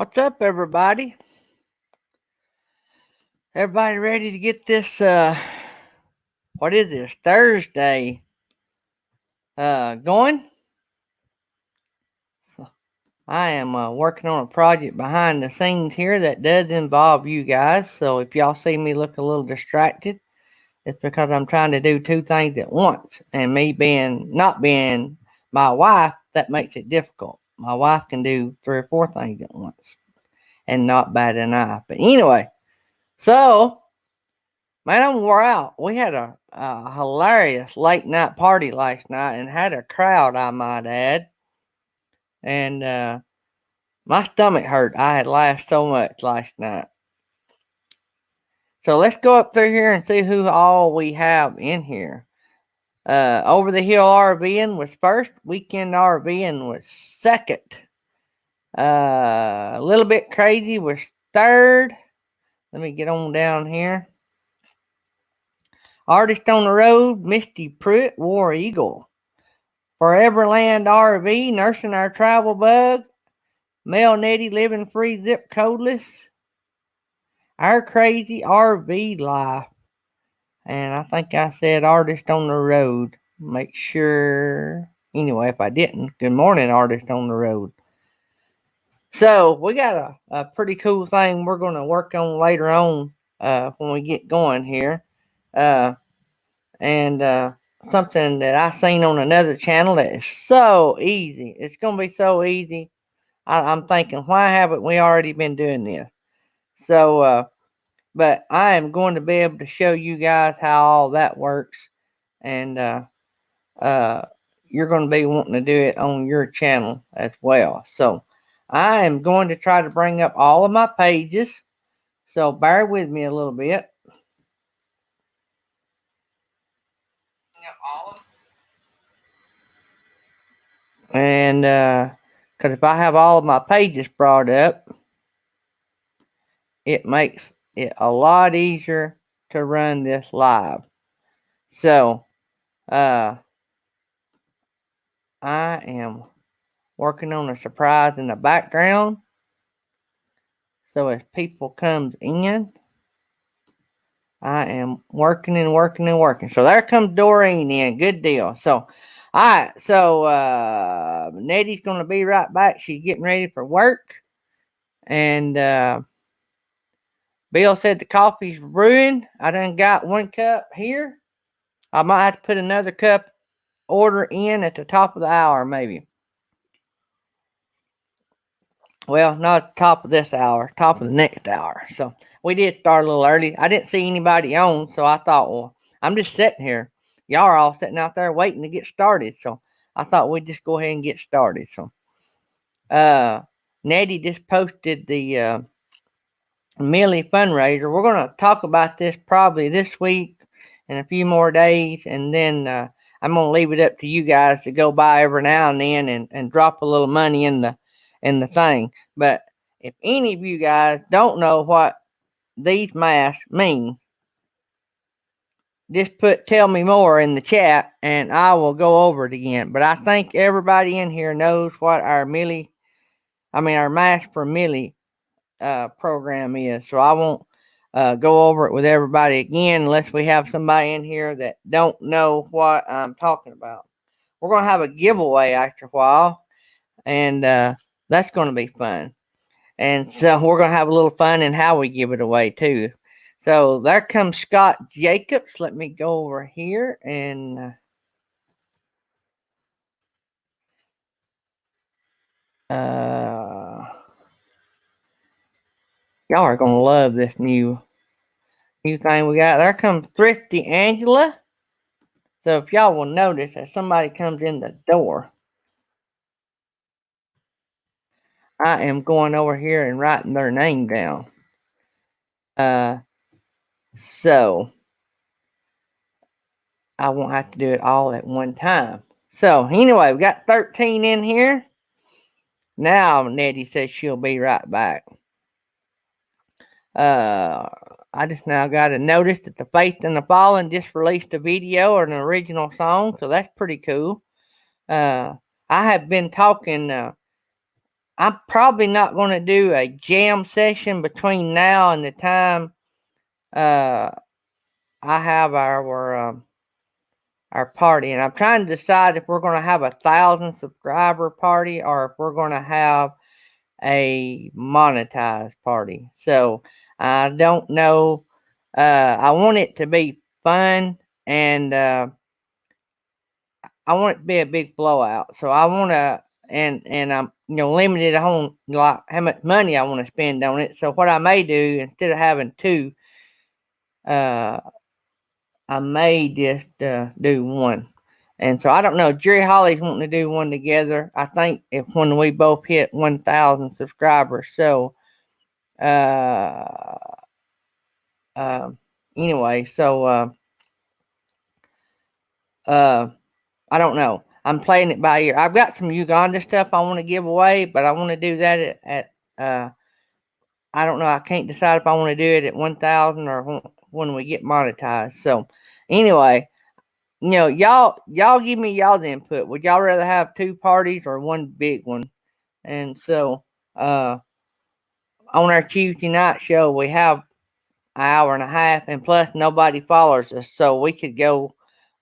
What's up, everybody? Everybody ready to get this, what is this, Thursday, going? I am working on a project behind the scenes here that does involve you guys. So if y'all see me look a little distracted, it's because I'm trying to do two things at once. And me not being my wife, that makes it difficult. My wife can do three or four things at once and not bat an eye. But anyway, so man, I'm wore out. We had a hilarious late night party last night and had a crowd, I might add. And my stomach hurt. I had laughed so much last night. So let's go up through here and see who all we have in here. Over the Hill RVing was first. Weekend RVing was second. A little bit crazy was third. Let me get on down here. Artist on the Road, Misty Pruitt, War Eagle. Foreverland RV, Nursing Our Travel Bug. Mel Nettie, Living Free Zip Codeless. Our Crazy RV Life. And I think I said Artist on the Road. Make sure. Anyway, if I didn't, good morning, Artist on the Road. So we got a pretty cool thing we're going to work on later on when we get going here. And something that I seen on another channel that is so easy. It's going to be so easy. I'm thinking, why haven't we already been doing this? So, but I am going to be able to show you guys how all that works. And you're going to be wanting to do it on your channel as well. So I am going to try to bring up all of my pages. So bear with me a little bit. And because if I have all of my pages brought up, it makes it a lot easier to run this live. So I am working on a surprise in the background. So as people comes in, I am working and working and working. So there comes Doreen in. Good deal. So all right, so Nettie's gonna be right back. She's getting ready for work. And Bill said the coffee's brewing. I done got one cup here. I might have to put another cup order in at the top of the hour, maybe. Well, not at the top of this hour, top of the next hour. So we did start a little early. I didn't see anybody on, so I thought, well, I'm just sitting here. Y'all are all sitting out there waiting to get started. So I thought we'd just go ahead and get started. So Nettie just posted the Millie fundraiser. We're going to talk about this probably this week and a few more days, and then I'm going to leave it up to you guys to go by every now and then and drop a little money in the thing. But if any of you guys don't know what these masks mean, just tell me more in the chat and I will go over it again. But I think everybody in here knows what our mask for Millie program is. So I won't go over it with everybody again unless we have somebody in here that don't know what I'm talking about. We're going to have a giveaway after a while, and that's going to be fun. And so we're going to have a little fun in how we give it away too. So there comes Scott Jacobs. Let me go over here and y'all are going to love this new thing we got. There comes Thrifty Angela. So if y'all will notice that somebody comes in the door, I am going over here and writing their name down. So I won't have to do it all at one time. So anyway, we got 13 in here. Now Nettie says she'll be right back. I just now got a notice that the Faith and the Fallen just released a video or an original song, so that's pretty cool. I have been talking. I'm probably not going to do a jam session between now and the time uh, I have our party, and I'm trying to decide if we're going to have 1,000 subscriber party or if we're going to have a monetized party. So I don't know. I want it to be fun, and I want it to be a big blowout. So I want to, and I'm limited on like how much money I want to spend on it. So what I may do instead of having two, uh, I may just do one. And so I don't know. Jerry Holly's wanting to do one together. I think if when we both hit 1,000 subscribers. So uh, uh, anyway, so uh, I don't know. I'm playing it by ear. I've got some Uganda stuff I want to give away, but I want to do that at I don't know. I can't decide if I want to do it at 1,000 or when we get monetized. So anyway, y'all give me y'all's input. Would y'all rather have two parties or one big one? And so on our Tuesday night show, we have an hour and a half, and plus nobody follows us, so we could go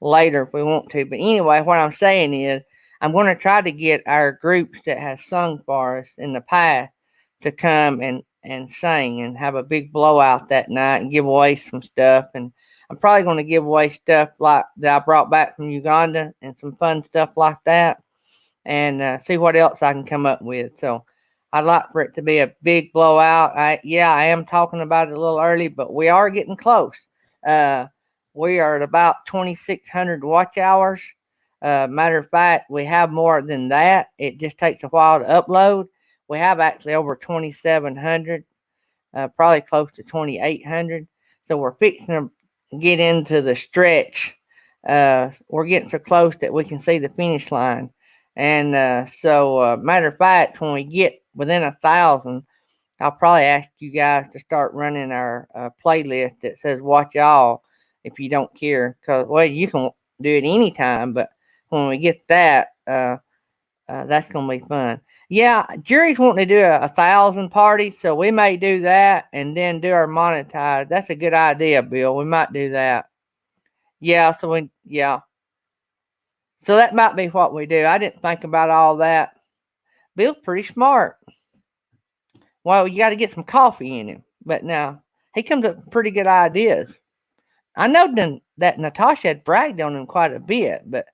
later if we want to. But anyway, what I'm saying is, I'm going to try to get our groups that have sung for us in the past to come and sing and have a big blowout that night and give away some stuff. And I'm probably going to give away stuff like that I brought back from Uganda and some fun stuff like that, and see what else I can come up with. So I'd like for it to be a big blowout. I am talking about it a little early, but we are getting close. Uh, we are at about 2,600 watch hours. Matter of fact, we have more than that. It just takes a while to upload. We have actually over 2,700, probably close to 2,800. So we're fixing to get into the stretch. We're getting so close that we can see the finish line. And matter of fact, when we get within 1,000, I'll probably ask you guys to start running our playlist that says "Watch All" if you don't care. Cause well, you can do it anytime, but when we get that, that's gonna be fun. Yeah, Jerry's wanting to do a 1,000 party, so we may do that and then do our monetize. That's a good idea, Bill. We might do that. Yeah, so that might be what we do. I didn't think about all that. Bill's pretty smart. Well, you got to get some coffee in him. But now he comes up with pretty good ideas. I know that Natasha had bragged on him quite a bit, but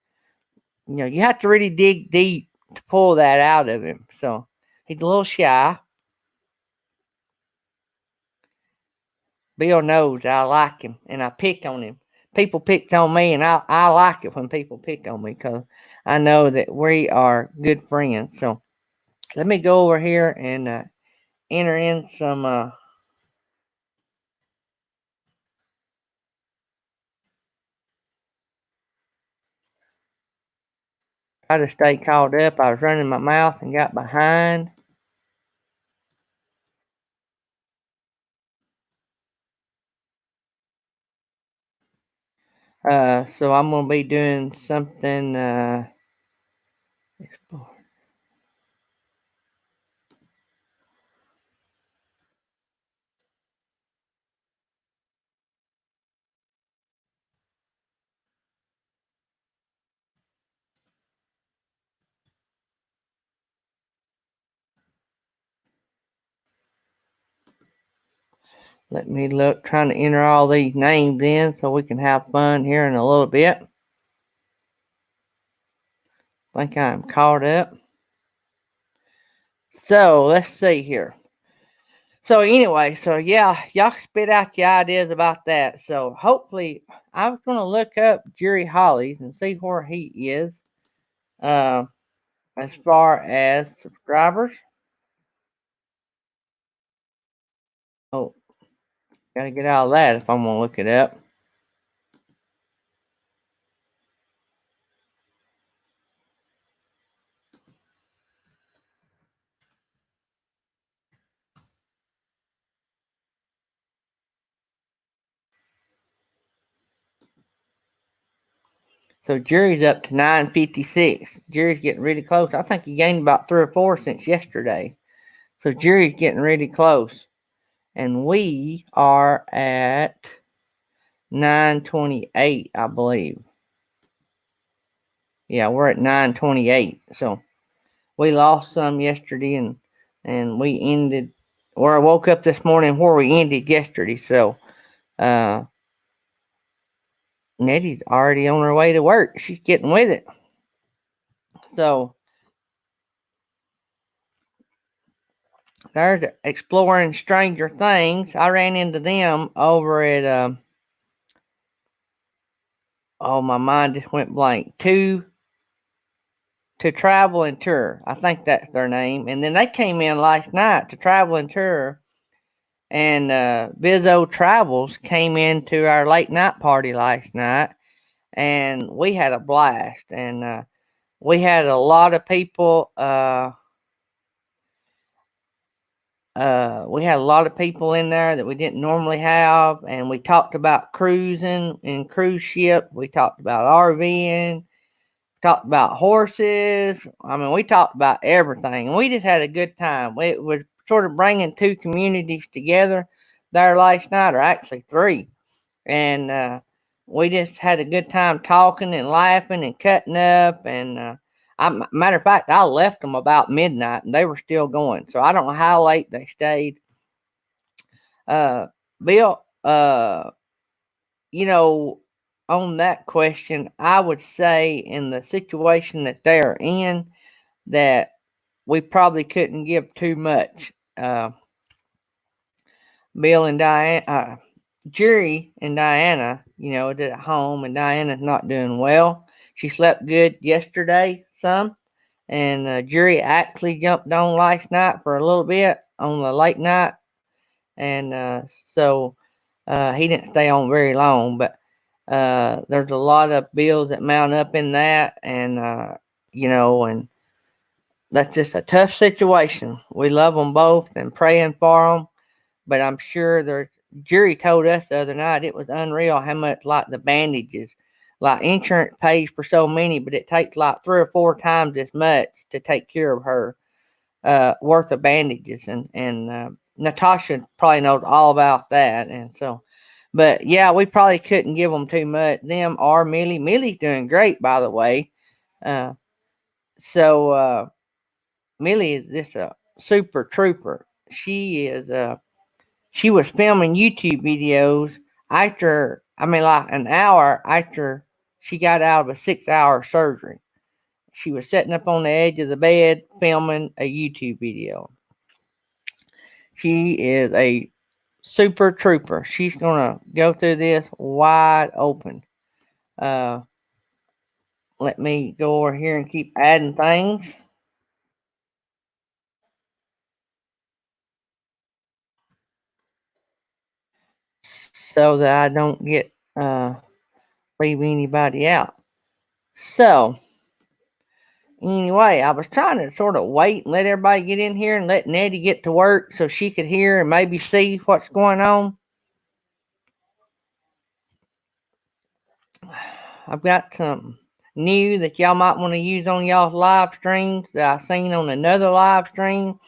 you have to really dig deep to pull that out of him. So he's a little shy. Bill knows I like him and I pick on him. People picked on me, and I like it when people pick on me because I know that we are good friends. So let me go over here and enter in some. Try to stay caught up. I was running my mouth and got behind. So I'm gonna be doing something. Let me look, trying to enter all these names in so we can have fun here in a little bit. I think I'm caught up. So let's see here. So anyway, so yeah, y'all spit out your ideas about that. So hopefully, I was gonna look up Jerry Hollies and see where he is. Uh, as far as subscribers. Oh, gotta get out of that if I'm gonna look it up. So Jerry's up to 956. Jerry's getting really close. I think he gained about 3 or 4 since yesterday. So Jerry's getting really close. And we are at 928, I believe. Yeah, we're at 928. So we lost some yesterday, and we ended, or I woke up this morning where we ended yesterday. So uh, Nettie's already on her way to work. She's getting with it. So there's Exploring Stranger Things. I ran into them over at, oh, my mind just went blank. To Travel and Tour. I think that's their name. And then they came in last night to Travel and Tour. And Bizzo Travels came into our late night party last night. And we had a blast. And we had a lot of people. We had a lot of people in there that we didn't normally have, and we talked about cruising and cruise ship. We talked about RVing, talked about horses. I mean, we talked about everything, and we just had a good time. It was sort of bringing two communities together there last night, or actually three, and we just had a good time talking and laughing and cutting up. And matter of fact, I left them about midnight, and they were still going. So I don't know how late they stayed. Uh, Bill, you know, on that question, I would say in the situation that they're in, that we probably couldn't give too much. Bill and Diane, Jerry and Diana, is at home, and Diana's not doing well. She slept good yesterday, some, and Jerry actually jumped on last night for a little bit on the late night, and so he didn't stay on very long. But there's a lot of bills that mount up in that, and and that's just a tough situation. We love them both and praying for them, but I'm sure there's. Jerry told us the other night it was unreal how much like the bandages, like insurance pays for so many, but it takes like 3 or 4 times as much to take care of her worth of bandages, and Natasha probably knows all about that, and so. But yeah, we probably couldn't give them too much. Them or Millie. Millie's doing great, by the way. Uh, so Millie is just a super trooper. She was filming YouTube videos after, I mean, like an hour after she got out of a 6 hour surgery. She was sitting up on the edge of the bed filming a YouTube video. She is a super trooper. She's going to go through this wide open. Uh, Let me go over here and keep adding things. So that I don't leave anybody out. So anyway, I was trying to sort of wait and let everybody get in here and let Nettie get to work so she could hear and maybe see what's going on. I've got some new that y'all might want to use on y'all's live streams that I seen on another live stream,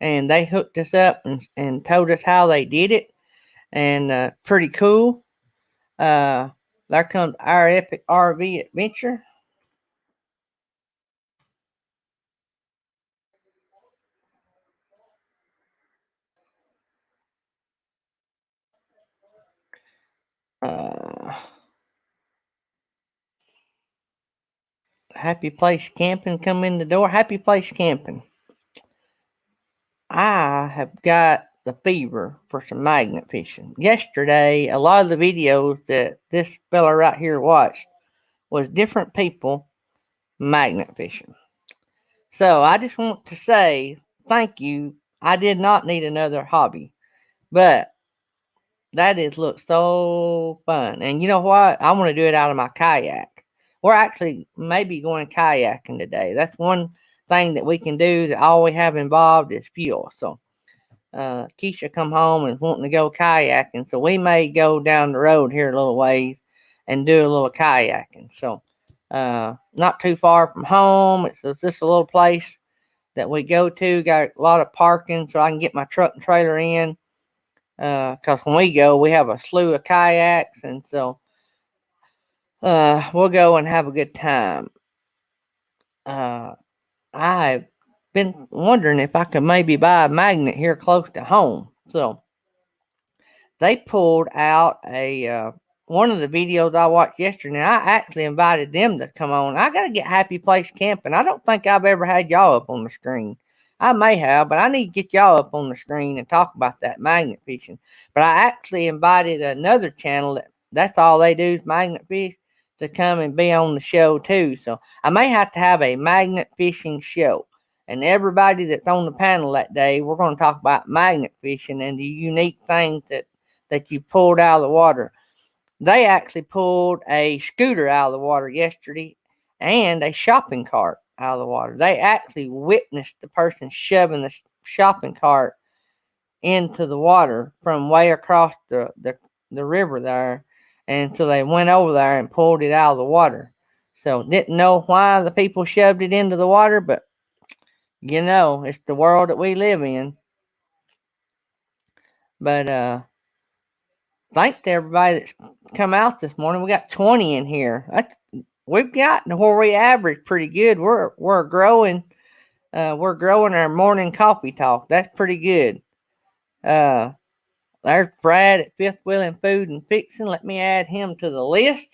and they hooked us up and told us how they did it, and pretty cool. There comes our epic RV adventure. Uh, Happy Place Camping come in the door. Happy Place Camping. I have got the fever for some magnet fishing. Yesterday, a lot of the videos that this fella right here watched was different people magnet fishing. So I just want to say thank you. I did not need another hobby, but that is looks so fun. And you know what? I want to do it out of my kayak. We're actually maybe going kayaking today. That's one thing that we can do that all we have involved is fuel. So Keisha come home and wanting to go kayaking, so we may go down the road here a little ways and do a little kayaking. So not too far from home. It's just a little place that we go to. Got a lot of parking, so I can get my truck and trailer in. Because when we go, we have a slew of kayaks, and so we'll go and have a good time. Uh, I've been wondering if I could maybe buy a magnet here close to home. So they pulled out a one of the videos I watched yesterday. And I actually invited them to come on. I got to get Happy Place Camping. I don't think I've ever had y'all up on the screen. I may have, but I need to get y'all up on the screen and talk about that magnet fishing. But I actually invited another channel that's all they do is magnet fish to come and be on the show too. So I may have to have a magnet fishing show. And everybody that's on the panel that day, we're going to talk about magnet fishing and the unique things that you pulled out of the water. They actually pulled a scooter out of the water yesterday and a shopping cart out of the water. They actually witnessed the person shoving the shopping cart into the water from way across the river there. And so they went over there and pulled it out of the water. So didn't know why the people shoved it into the water, but it's the world that we live in. But thanks to everybody that's come out this morning. We got 20 in here. We've gotten to where we average pretty good. We're growing. We're growing our morning coffee talk. That's pretty good. There's Brad at Fifth Wheeling Food and Fixing. Let me add him to the list.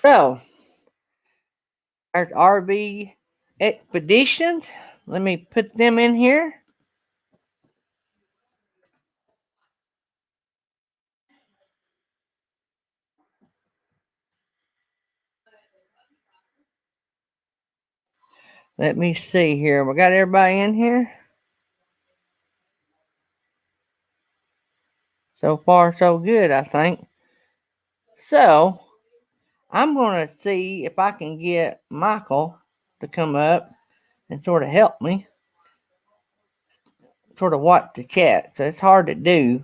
So there's RV Expeditions. Let me put them in here. Let me see here. We got everybody in here. So far, so good, I think. So I'm going to see if I can get Michael to come up and sort of help me sort of watch the chat. So it's hard to do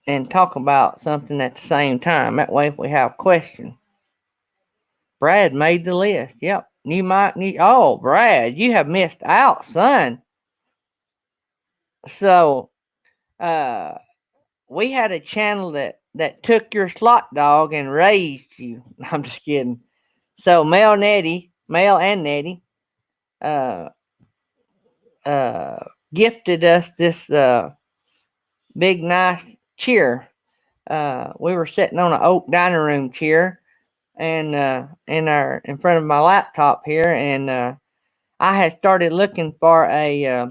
and talk about something at the same time. That way, if we have questions. Brad made the list. Yep. You might need. Oh, Brad, you have missed out, son. So, uh, we had a channel that took your slot dog and raised you. I'm just kidding. So, Mel and Nettie, uh, uh, gifted us this big nice chair. We were sitting on an oak dining room chair, and in front of my laptop here, and I had started looking for a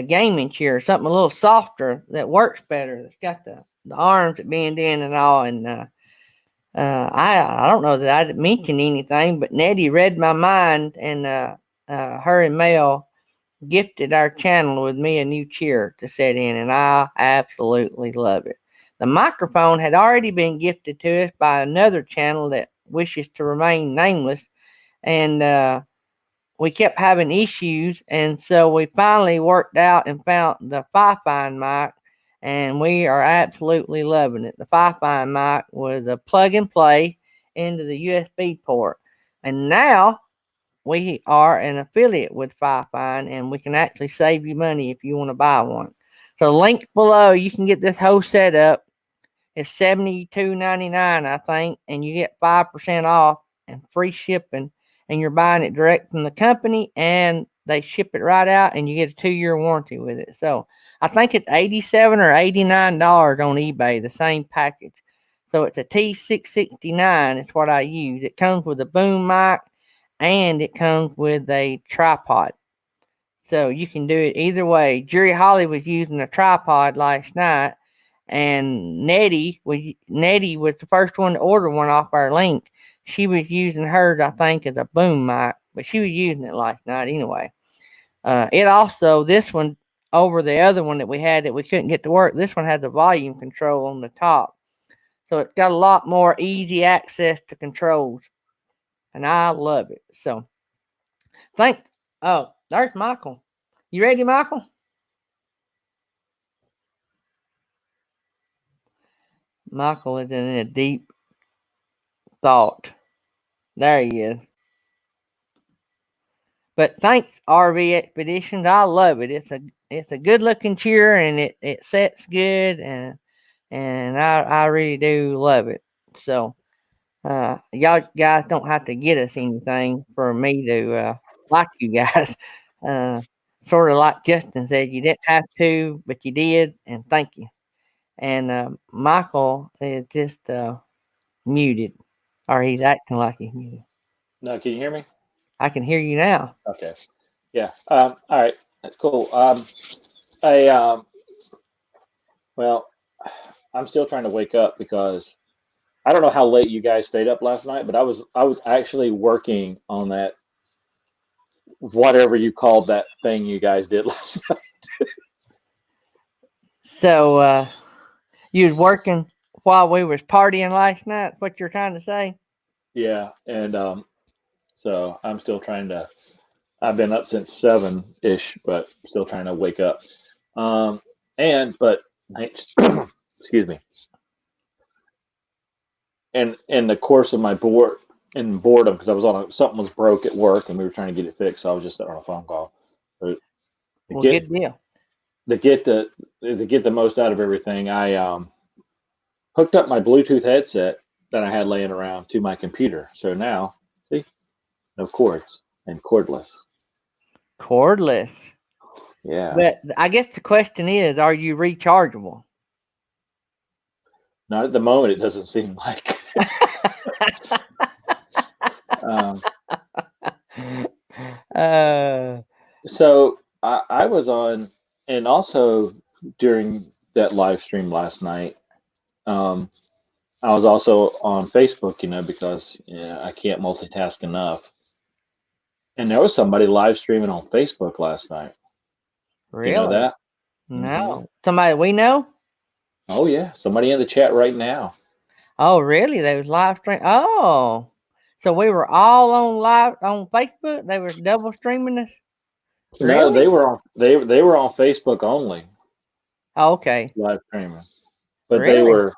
gaming chair, something a little softer that works better. That's got the arms that bend in and all. And I don't know that I didn't mention anything, but Nettie read my mind, and her and Mel gifted our channel with me a new chair to sit in, and I absolutely love it. The microphone had already been gifted to us by another channel that wishes to remain nameless, and we kept having issues, and so we finally worked out and found the Fi-Fi mic, and we are absolutely loving it. The Fi-Fi mic was a plug and play into the USB port, and now we are an affiliate with Fi-Fi, and we can actually save you money if you want to buy one. So link below, you can get this whole setup. It's $72.99, I think, and you get 5% off and free shipping, and you're buying it direct from the company, and they ship it right out, and you get a 2-year warranty with it. So I think it's $87 or $89 on eBay, the same package. So it's a T669. It's what I use. It comes with a boom mic, and it comes with a tripod. So you can do it either way. Jerry Holly was using a tripod last night, and Nettie was the first one to order one off our link. She was using hers, I think, as a boom mic, but she was using it last night anyway. This one over the other one that we had that we couldn't get to work. This one has the volume control on the top. So it's got a lot more easy access to controls. And I love it. So thank oh, there's Michael. You ready, Michael? Michael is in a deep thought. There he is. But thanks, RV Expeditions. I love it. It's a good looking chair and it sets good and I really do love it. So y'all guys don't have to get us anything for me to like you guys. Uh, sort of like Justin said, you didn't have to, but you did, and thank you. And Michael is just muted, or he's acting like he's muted. No, can you hear me? I can hear you now. Okay. Yeah. All right. That's cool. I well, I'm still trying to wake up because I don't know how late you guys stayed up last night, but I was actually working on that whatever you called that thing you guys did last night. So you was working while we was partying last night. What you're trying to say? Yeah, and so I'm still trying to. I've been up since 7 ish, but still trying to wake up. Um, and but excuse me. And in the course of my boredom, because I was on something was broke at work and we were trying to get it fixed, so I was just on a phone call. But to Well, get good deal. to get the to get the most out of everything, I hooked up my Bluetooth headset that I had laying around to my computer. So now, see, no cords and cordless. Cordless. Yeah, But I guess the question is, are you rechargeable? not at the moment. It doesn't seem like. um, uh, so I was on, and also during that live stream last night, um, I was also on Facebook, because I can't multitask enough. And there was somebody live streaming on Facebook last night. You know really? that? Hmm. No. Somebody we know? Oh yeah, somebody in the chat right now. Oh, really? They was live stream. Oh, so we were all on live on Facebook. They were double streaming us. No, Really? they were on Facebook only Oh, okay. live streaming, but they Really? were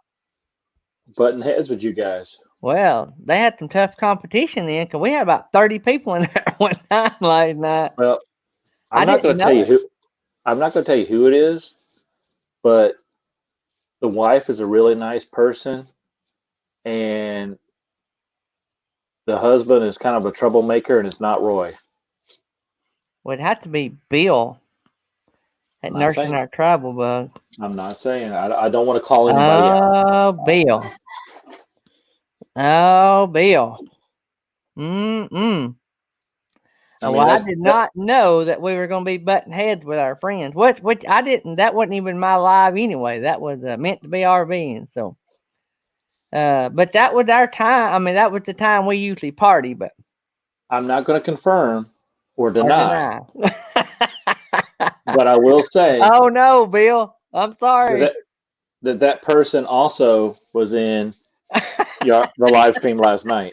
butting heads with you guys. Well, they had some tough competition then, cause we had about 30 people in there one time last night. Well, I I'm not didn't going to tell know you it. who. I'm not going to tell you who it is, but the wife is a really nice person, and the husband is kind of a troublemaker, and it's not Roy. Would have to be Bill at I'm not nursing saying. our travel bug. I'm not saying. I don't want to call anybody out. Oh, Bill. Oh, Bill. Mm-mm. I mean Well, I that's did that. not know that we were going to be butting heads with our friends. What I didn't. That wasn't even my live anyway. That was meant to be RVing. So, but that was our time. I mean, that was the time we usually party, but I'm not going to confirm or or deny, deny. but I will say Oh no, Bill. I'm sorry. that that person also was in the live stream last night.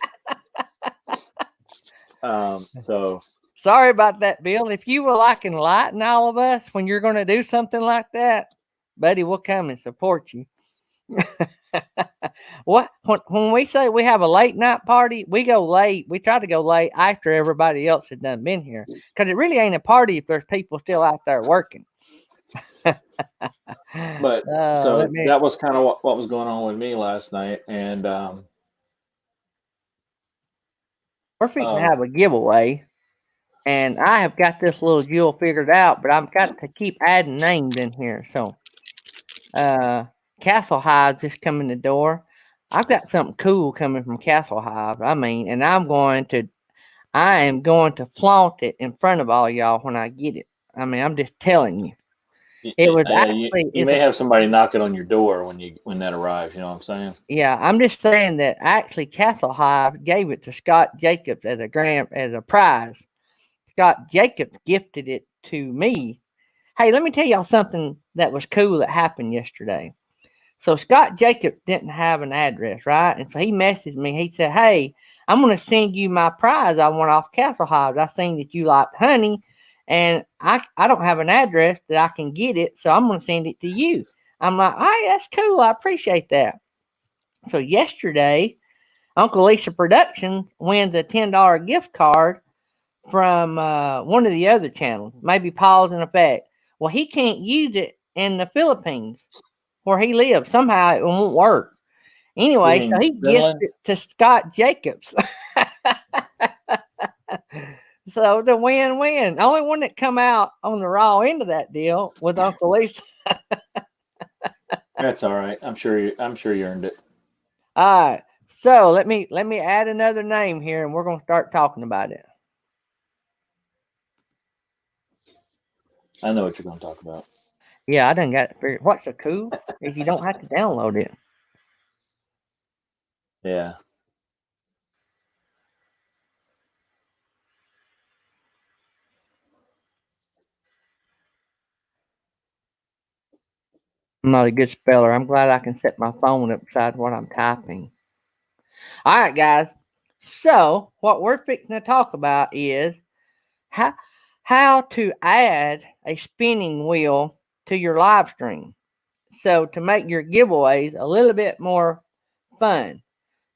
So Sorry about that, Bill. If you were like enlighten all of us when you're going to do something like that, buddy, we'll come and support you. What when we say we have a late night party, we go late. We try to go late after everybody else has done been here because it really ain't a party if there's people still out there working. but Let so me. that was kind of what was going on with me last night, and We're fixing to um, have a giveaway, and I have got this little jewel figured out, but I've got to keep adding names in here. So, uh, Castle Hive just come in the door. I've got something cool coming from Castle Hive. I mean, and I am going to flaunt it in front of all y'all when I get it. I mean, I'm just telling you. It was actually you may have somebody knocking on your door when that arrives. You know what I'm saying? yeah, I'm just saying that actually Castle Hive gave it to Scott Jacobs as a prize. Scott Jacobs gifted it to me Hey, let me tell y'all something that was cool that happened yesterday. So Scott Jacob didn't have an address, right? And so he messaged me. He said, "Hey, I'm going to send you my prize I won off Castle Hives. I seen that you liked honey, and I don't have an address that I can get it, so I'm going to send it to you." I'm like, "Hey, that's cool. I appreciate that." So yesterday, Uncle Lisa Productions wins a $10 gift card from one of the other channels, maybe Pause in Effect. Well, he can't use it in the Philippines where he lives. Somehow it won't work. You Anyway, so mean he gifted Finland? it to Scott Jacobs. So the win-win. The only one that come out on the raw end of that deal was Uncle Lisa. That's all right. I'm sure you earned it. All right. So let me add another name here, and we're gonna start talking about it. I know what you're going to talk about. Yeah, I done got it figured. What's so cool is you don't have to download it. Yeah. I'm not a good speller. I'm glad I can set my phone up beside what I'm typing. All right, guys. So what we're fixing to talk about is how how to add a spinning wheel to your live stream. So to make your giveaways a little bit more fun.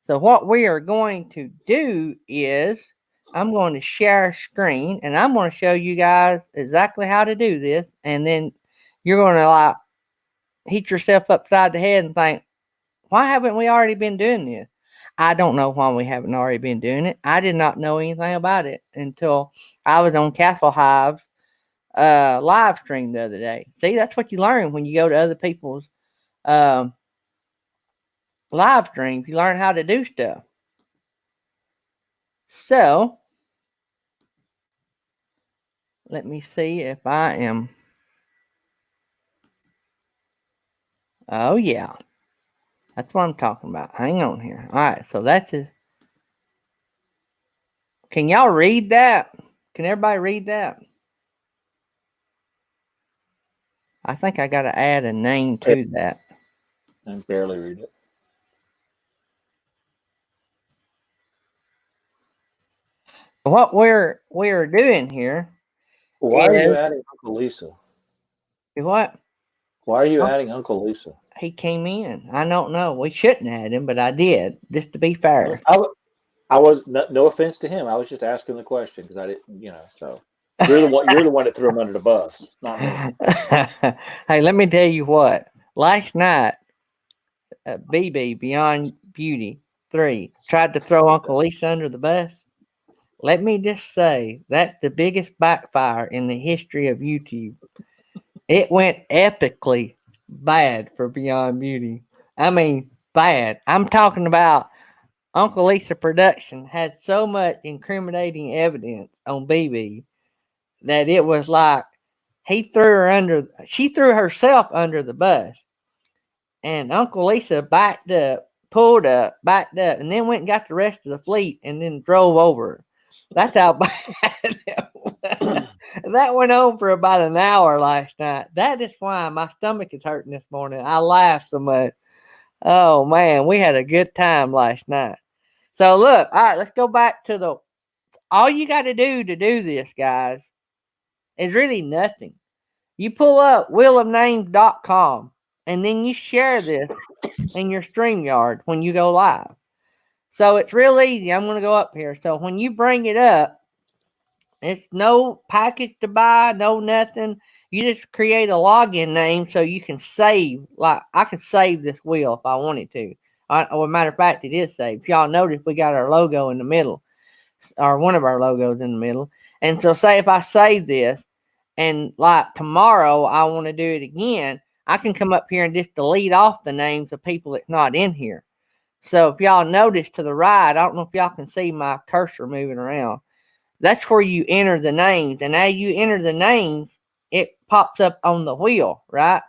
So what we are going to do is I'm going to share screen and I'm going to show you guys exactly how to do this, and then you're going to like hit yourself upside the head and think, why haven't we already been doing this? I don't know why we haven't already been doing it. I did not know anything about it until I was on Castle Hive's live stream the other day. See, that's what you learn when you go to other people's um, live streams. You learn how to do stuff. So let me see if I am. Oh yeah, that's what I'm talking about. Hang on here. All right, so that's it. Can y'all read that? Can everybody read that? I think I got to add a name Hey, to that. I can barely read it. What we're doing here Why are you is adding Uncle Lisa? what? Why are you Oh, adding Uncle Lisa? he came in. I don't know. We shouldn't have had him, but I did just to be fair. I was no offense to him. I was just asking the question because I didn't, so you're the one that threw him under the bus, not me. Hey, let me tell you what. Last night, BB Beyond Beauty 3 tried to throw Uncle Lisa under the bus. Let me just say that's the biggest backfire in the history of YouTube. It went epically bad for Beyond Beauty. I mean, bad. I'm talking about Uncle Lisa Production had so much incriminating evidence on BB that it was like she threw herself under the bus. And Uncle Lisa backed up, pulled up, backed up, and then went and got the rest of the fleet and then drove over. That's how bad it was. That went on for about an hour last night. That is why my stomach is hurting this morning. I laughed so much. Oh man, we had a good time last night. So look, all right, let's go back to the. All you got to do this, guys, is really nothing. You pull up wheelofnames.com and then you share this in your StreamYard when you go live. So it's real easy. I'm going to go up here. So when you bring it up, it's no package to buy, no nothing. You just create a login name so you can save. Like I could save this wheel if I wanted to. Or matter of fact, it is saved. If y'all notice, we got our logo in the middle, or one of our logos in the middle. And so, say if I save this, and like tomorrow I want to do it again, I can come up here and just delete off the names of people that's not in here. So if y'all notice to the right, I don't know if y'all can see my cursor moving around. That's where you enter the names, and as you enter the names, it pops up on the wheel, right?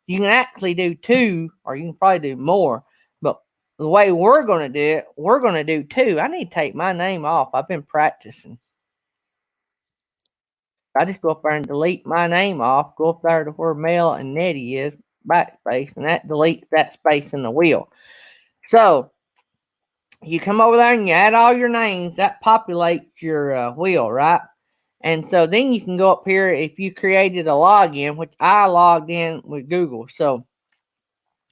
You can actually do two, or you can probably do more. But the way we're going to do it, we're going to do two. I need to take my name off. I've been practicing. I just go up there and delete my name off, go up there to where Mel and Nettie is, backspace, and that deletes that space in the wheel. So you come over there and you add all your names, that populates your wheel, right? And so then you can go up here if you created a login, which I logged in with Google. So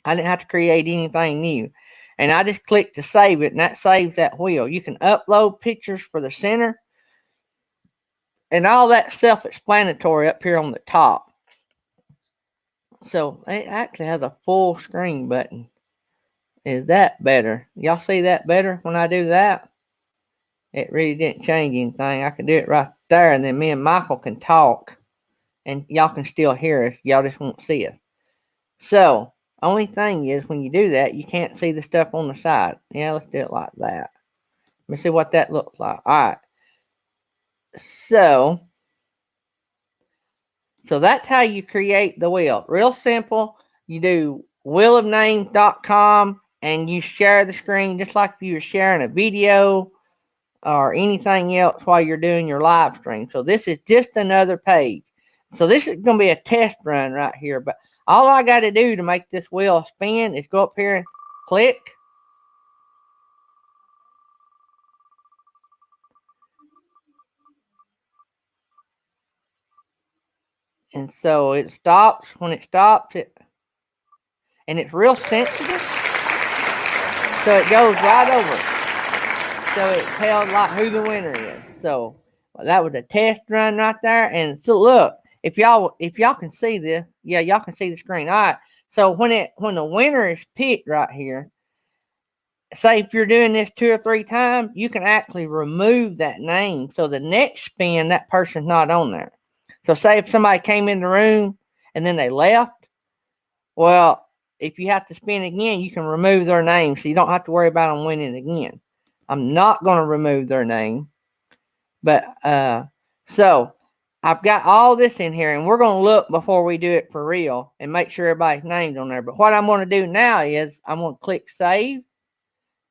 I didn't have to create anything new. And I just click to save it, and that saves that wheel. You can upload pictures for the center and all that self explanatory up here on the top. So it actually has a full screen button. Is that better? Y'all see that better when I do that? It really didn't change anything. I can do it right there, and then me and Michael can talk, and y'all can still hear us. Y'all just won't see us. So, only thing is, when you do that, you can't see the stuff on the side. Yeah, let's do it like that. Let me see what that looks like. All right. So, that's how you create the wheel. Real simple. You do wheelofnames.com and you share the screen just like if you were sharing a video or anything else while you're doing your live stream. So this is just another page. So this is going to be a test run right here. But all I got to do to make this wheel spin is go up here and click. And so it stops. When it stops, and it's real sensitive, so it goes right over it. So it tells like who the winner is. So that was a test run right there. And so look, if y'all can see this, yeah, y'all can see the screen. All right. So when the winner is picked right here, say if you're doing this 2 or 3 times, you can actually remove that name. So the next spin, that person's not on there. So say if somebody came in the room and then they left, well, if you have to spin again, you can remove their name, so you don't have to worry about them winning again. I'm not going to remove their name, but so I've got all this in here, and we're going to look before we do it for real and make sure everybody's name's on there. But what I'm going to do now is I'm going to click save.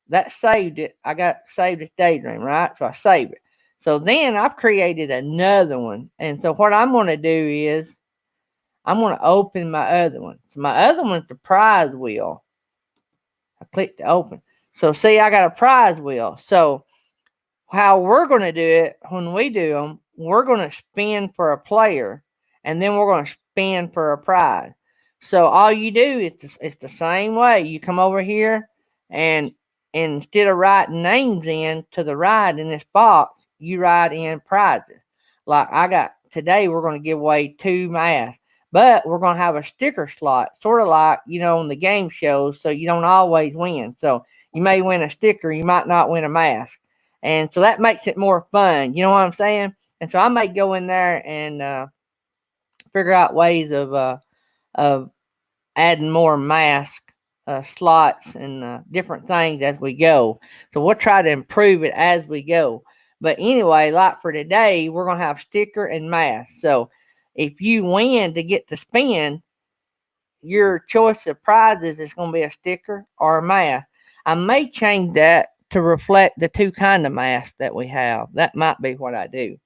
That saved it. I got saved as Daydream, right? So I save it. So then I've created another one, and so what I'm going to do is I'm going to open my other one. So my other one's the prize wheel. I click to open. So see, I got a prize wheel. So how we're going to do it when we do them, we're going to spin for a player, and then we're going to spin for a prize. So all you do is it's the same way. You come over here, and instead of writing names in to the right in this box, you write in prizes. Like I got today, we're going to give away 2 masks. But we're going to have a sticker slot, sort of like, on the game shows, so you don't always win. So you may win a sticker, you might not win a mask. And so that makes it more fun. You know what I'm saying? And so I may go in there and figure out ways of adding more mask slots and different things as we go. So we'll try to improve it as we go. But anyway, like for today, we're going to have sticker and mask. So if you win to get to spin, your choice of prizes is going to be a sticker or a mask. I may change that to reflect the 2 kind of masks that we have. That might be what I do.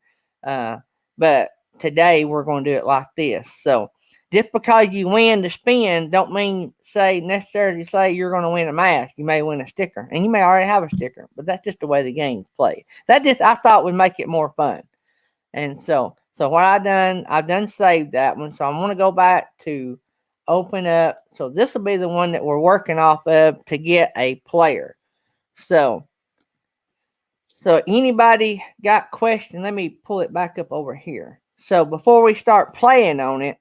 But today we're going to do it like this. So just because you win the spin don't mean necessarily say you're going to win a mask. You may win a sticker, and you may already have a sticker, but that's just the way the game's played. That just I thought would make it more fun. And so what I've done saved that one. So I'm going to go back to open up. So this will be the one that we're working off of to get a player. So anybody got questions? Let me pull it back up over here. So before we start playing on it,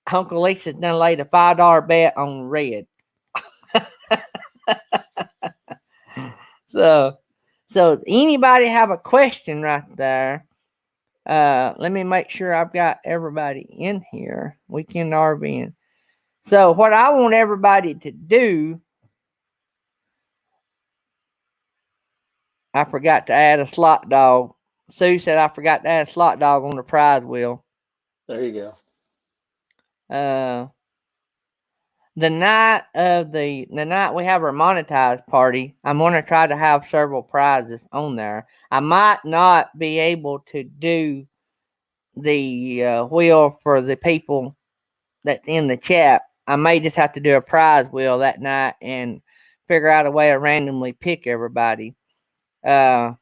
Uncle Lisa's done laid a $5 bet on red. So anybody have a question right there? Let me make sure I've got everybody in here. Weekend RVing. So what I want everybody to do, I forgot to add a slot dog. Sue said I forgot to add a slot dog on the prize wheel. There you go. The night we have our monetized party, I'm going to try to have several prizes on there. I might not be able to do the wheel for the people that's in the chat. I may just have to do a prize wheel that night and figure out a way to randomly pick everybody. Uh,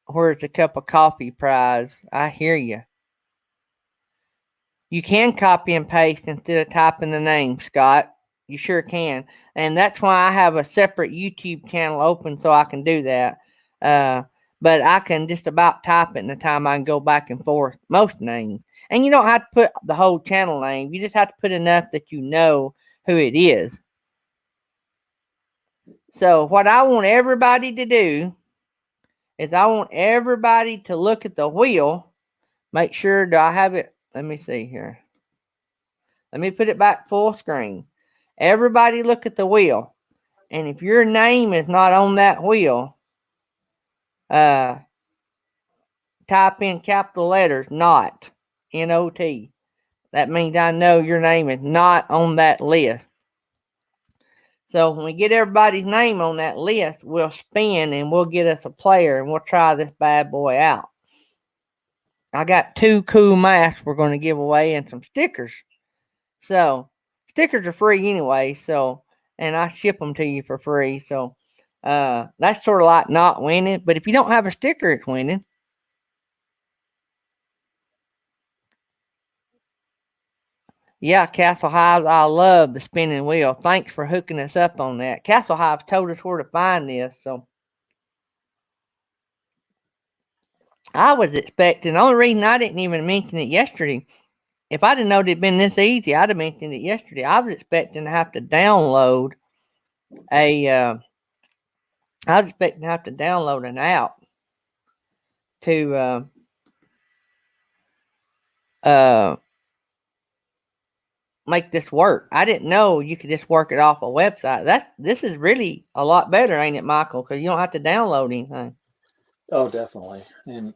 where's the cup of coffee prize? I hear you. You can copy and paste instead of typing the name, Scott. You sure can. And that's why I have a separate YouTube channel open so I can do that. Uh, but I can just about type it in the time I can go back and forth most names. And you don't have to put the whole channel name. You just have to put enough that you know who it is. So what I want everybody to do is I want everybody to look at the wheel. Make sure do I have it? Let me see here. Let me put it back full screen. Everybody look at the wheel. And if your name is not on that wheel, uh, type in capital letters not, N-O-T. That means I know your name is not on that list. So when we get everybody's name on that list, we'll spin and we'll get us a player and we'll try this bad boy out. I got 2 cool masks we're going to give away and some stickers. So stickers are free anyway. So and I ship them to you for free. So that's sort of like not winning. But if you don't have a sticker, it's winning. Yeah, Castle Hives, I love the spinning wheel. Thanks for hooking us up on that. Castle Hives told us where to find this, so I was expecting. The only reason I didn't even mention it yesterday, if I didn't know it'd been this easy, I'd have mentioned it yesterday. I was expecting to have to download a. I was expecting to have to download an app to uh, make this work. I didn't know you could just work it off a website. This is really a lot better, ain't it, Michael? Because you don't have to download anything. Oh, definitely. And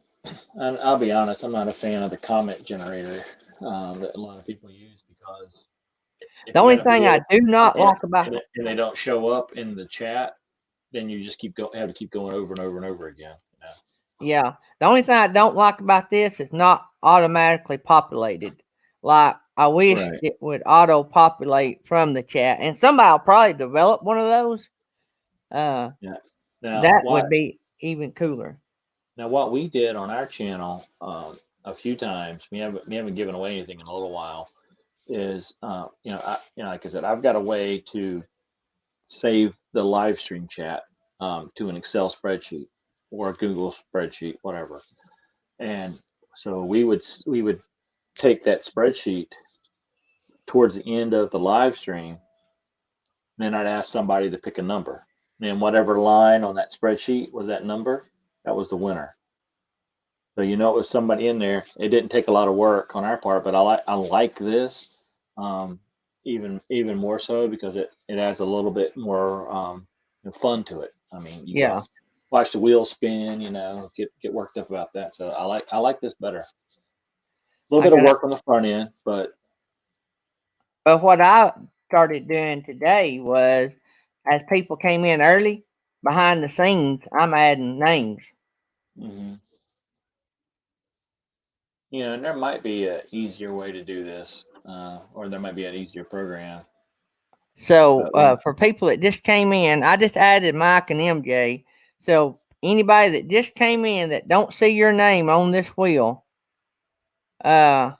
I'll be honest, I'm not a fan of the comment generator that a lot of people use because The if you only got a thing video I do not and, like about and they don't show up in the chat, then you just have to keep going over and over and over again. yeah, the only thing I don't like about this is not automatically populated. Like I wish Right. it would auto populate from the chat, and somebody will probably develop one of those. Uh, Yeah. Now, that would what be even cooler. what we did on our channel a few times, we haven't given away anything in a little while, is like I said, I've got a way to save the live stream chat to an Excel spreadsheet or a Google spreadsheet, whatever. And so we would take that spreadsheet towards the end of the live stream, and then I'd ask somebody to pick a number. And whatever line on that spreadsheet was that number, that was the winner. So it was somebody in there. It didn't take a lot of work on our part, but I like this um, even more so because it adds a little bit more fun to it. I mean, you Yeah, watch the wheel spin, get worked up about that. So I like this better. A little I bit of got. work on the front end, but But what I started doing today was, as people came in early, behind the scenes, I'm adding names. mhm. And there might be an easier way to do this, or there might be an easier program. So But we, for people that just came in, I just added Mike and MJ. So anybody that just came in that don't see your name on this wheel, uh,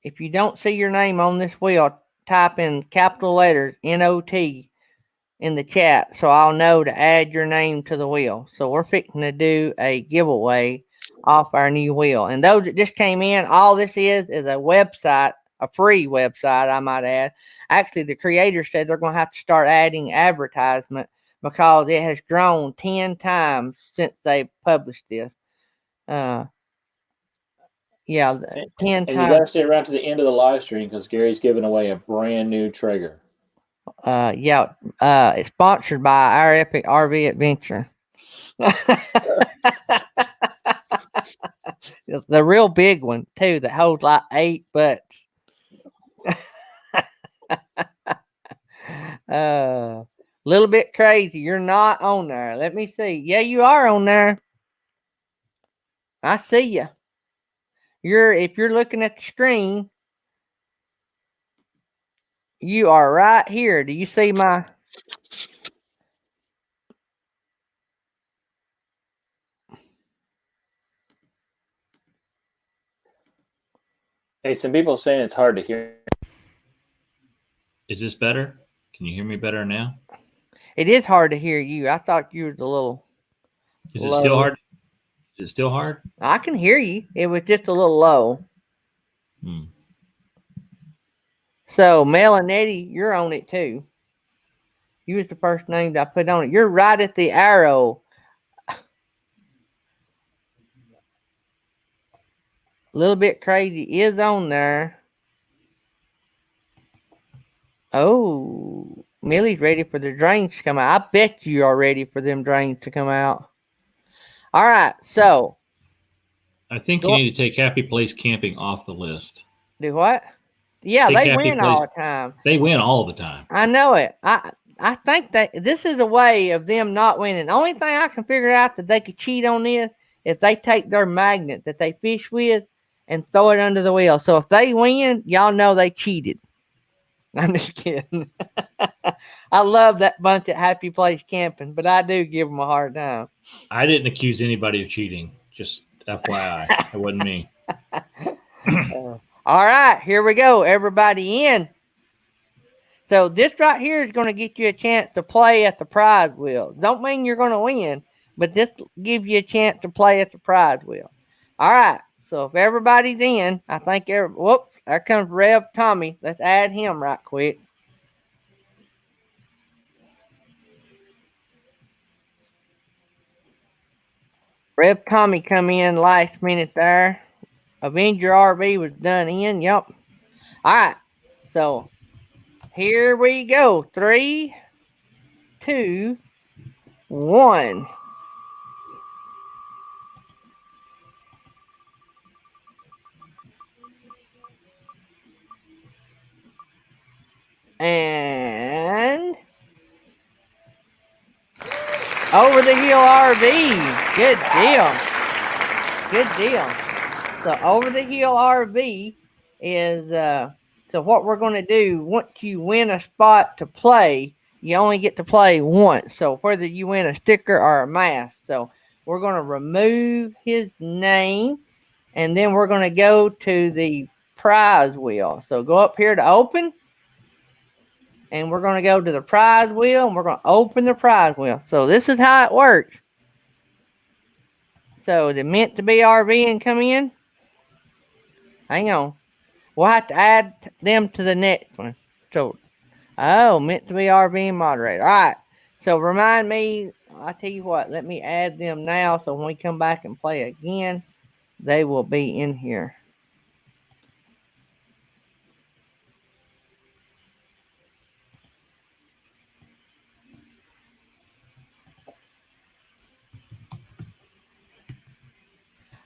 if you don't see your name on this wheel, type in capital letters NOT in the chat so I'll know to add your name to the wheel. So we're fixing to do a giveaway off our new wheel. And those that just came in, all this is a website, a free website, I might add. Actually, the creator said they're going to have to start adding advertisement because it has grown 10 times since they published this. Uh, yeah, and, 10 and you got times. to stay around to the end of the live stream because Gary's giving away a brand new Traeger. Yeah, it's sponsored by Our Epic RV Adventure. The real big one too that holds like 8 butts. Little bit crazy. You're not on there. Let me see. Yeah, you are on there. I see you. If you're looking at the screen, you are right here. Do you see my? Hey, some people saying it's hard to hear. Is this better? Can you hear me better now? It is hard to hear you. I thought you was a little Is it still low. hard? Is it still hard? I can hear you. It was just a little low. Hmm. So Mel and Eddie, you're on it too. You was the first name that I put on it. You're right at the arrow. A little bit crazy is on there. Oh, Millie's ready for the drains to come out. I bet you are ready for them drains to come out. All right, so I think you go need to take Happy Place Camping off the list. do what? Yeah, Take they Happy win all Place. the time. They win all the time. I know it. I think that this is a way of them not winning. The only thing I can figure out that they could cheat on this if they take their magnet that they fish with and throw it under the wheel. So if they win, y'all know they cheated. I'm just kidding. I love that bunch at Happy Place Camping, but I do give them a hard time. I didn't accuse anybody of cheating. Just FYI, it wasn't me. All right, here we go. Everybody in. So this right here is going to get you a chance to play at the prize wheel. Don't mean you're going to win, but this gives you a chance to play at the prize wheel. All right. So if everybody's in, I think whoops, there comes Rev Tommy. Let's add him right quick. Rev Tommy come in last minute there. Avenger RV was done in. Yep. All right. So here we go. 3, 2, 1. And over the hill RV. Good deal. Good deal. So over the hill RV is so what we're going to do once you win a spot to play, you only get to play once. So whether you win a sticker or a mask. So we're going to remove his name and then we're going to go to the prize wheel. So go up here to open and we're going to go to the prize wheel and we're going to open the prize wheel. So this is how it works. So the meant to be RV and come in. Hang on. We'll have to add them to the next one. So, meant to be RV moderator. All right. So remind me. I tell you what. Let me add them now. So when we come back and play again, they will be in here.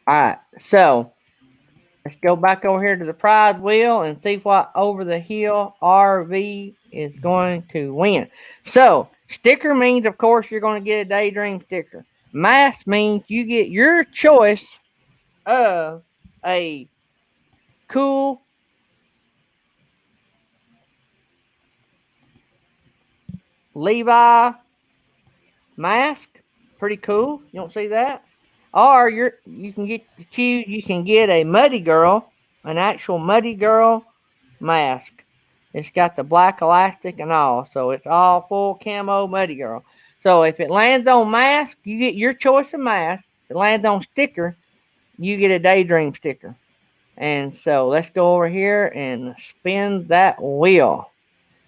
All right. So let's go back over here to the prize wheel and see what Over the Hill RV is going to win. So, sticker means, of course, you're going to get a Daydream sticker. Mask means you get your choice of a cool Levi mask. Pretty cool. You don't see that? Or you can get to choose. You can get a Muddy Girl, an actual Muddy Girl mask. It's got the black elastic and all, so it's all full camo Muddy Girl. So if it lands on mask, you get your choice of mask. If it lands on sticker, you get a Daydream sticker. And so let's go over here and spin that wheel.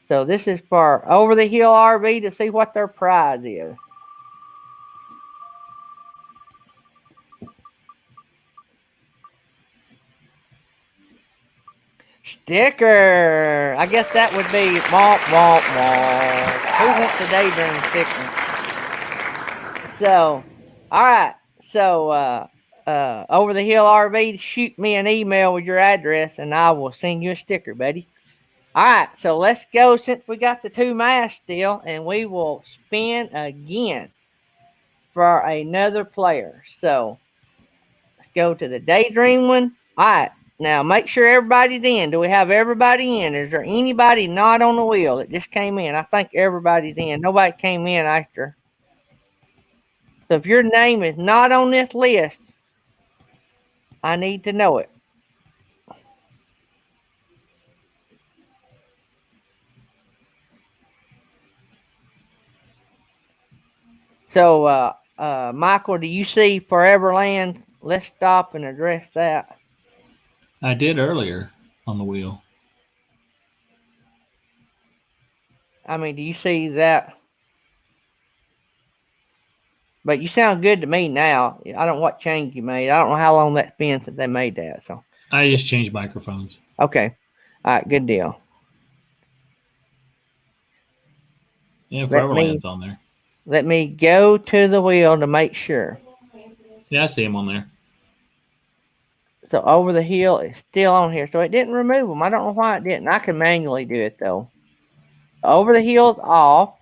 So this is for Over the Hill RV to see what their prize is. Sticker. I guess that would be womp womp womp. Who wants a Daydream sticker? So, all right. So, Over the Hill RV, shoot me an email with your address, and I will send you a sticker, buddy. All right. So let's go since we got the two masks still, and we will spin again for another player. So go to the daydream one. All right. Now make sure everybody's in. Do we have everybody in? Is there anybody not on the wheel that just came in? I think everybody's in. Nobody came in after. So if your name is not on this list, I need to know it. So, Michael, do you see Foreverland? Let's stop and address that. I did earlier on the wheel. I mean, do you see that? But you sound good to me now. I don't know what change you made. I don't know how long that's been since they made that. So, I just changed microphones. okay. All right, good deal. Yeah, Let me Foreverland's on there. let me go to the wheel to make sure. Yeah, I see him on there. So over the hill is still on here. So it didn't remove them. I don't know why it didn't. I can manually do it though. Over the hill's off,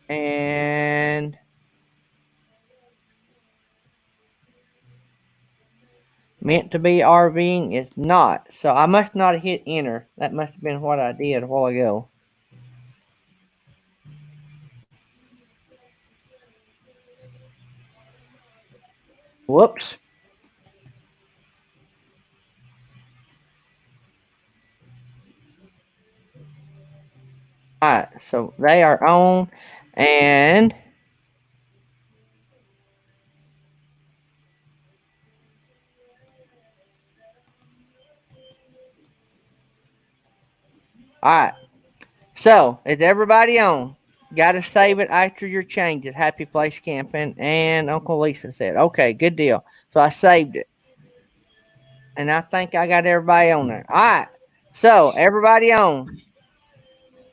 and meant to be RVing is not. So I must not have hit enter. That must have been what I did a while ago. Whoops. All right, so they are on, and all right. So is everybody on? Got to save it after your changes. Happy Place Camping and Uncle Lisa said, okay, good deal. So I saved it, and I think I got everybody on there. All right. So everybody on.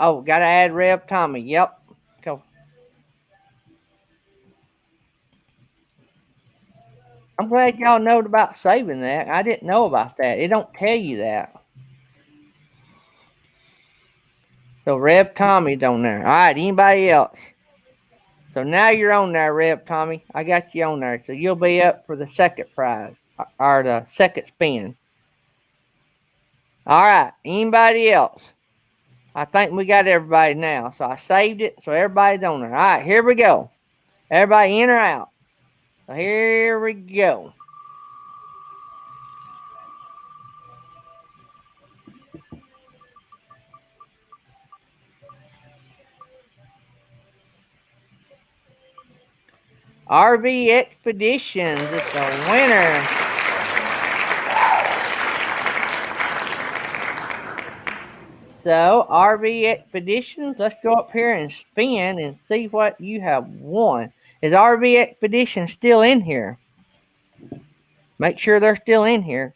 Oh, got to add Rev Tommy. Yep. Go. I'm glad y'all know about saving that. I didn't know about that. It don't tell you that. So Rev Tommy's on there. All right, anybody else? So now you're on there, Rev Tommy. I got you on there. So you'll be up for the second prize or the second spin. All right, anybody else? I think we got everybody now. So I saved it. So everybody's on there. All right, here we go. Everybody in or out? So here we go. RV Expeditions is the winner. So, RV Expeditions, let's go up here and spin and see what you have won. Is RV Expedition still in here? Make sure they're still in here.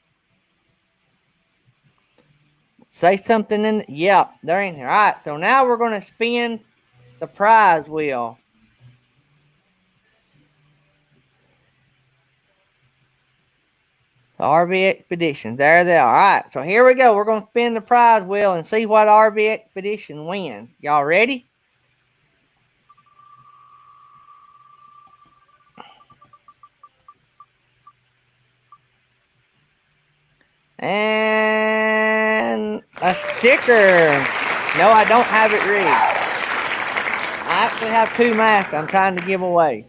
Say something in. Yep, they're in here. All right, so now we're going to spin the prize wheel. The RV Expedition. There they are. All right, so here we go. We're going to spin the prize wheel and see what RV Expedition wins. Y'all ready? And a sticker. No, I don't have it rigged. I actually have two masks I'm trying to give away.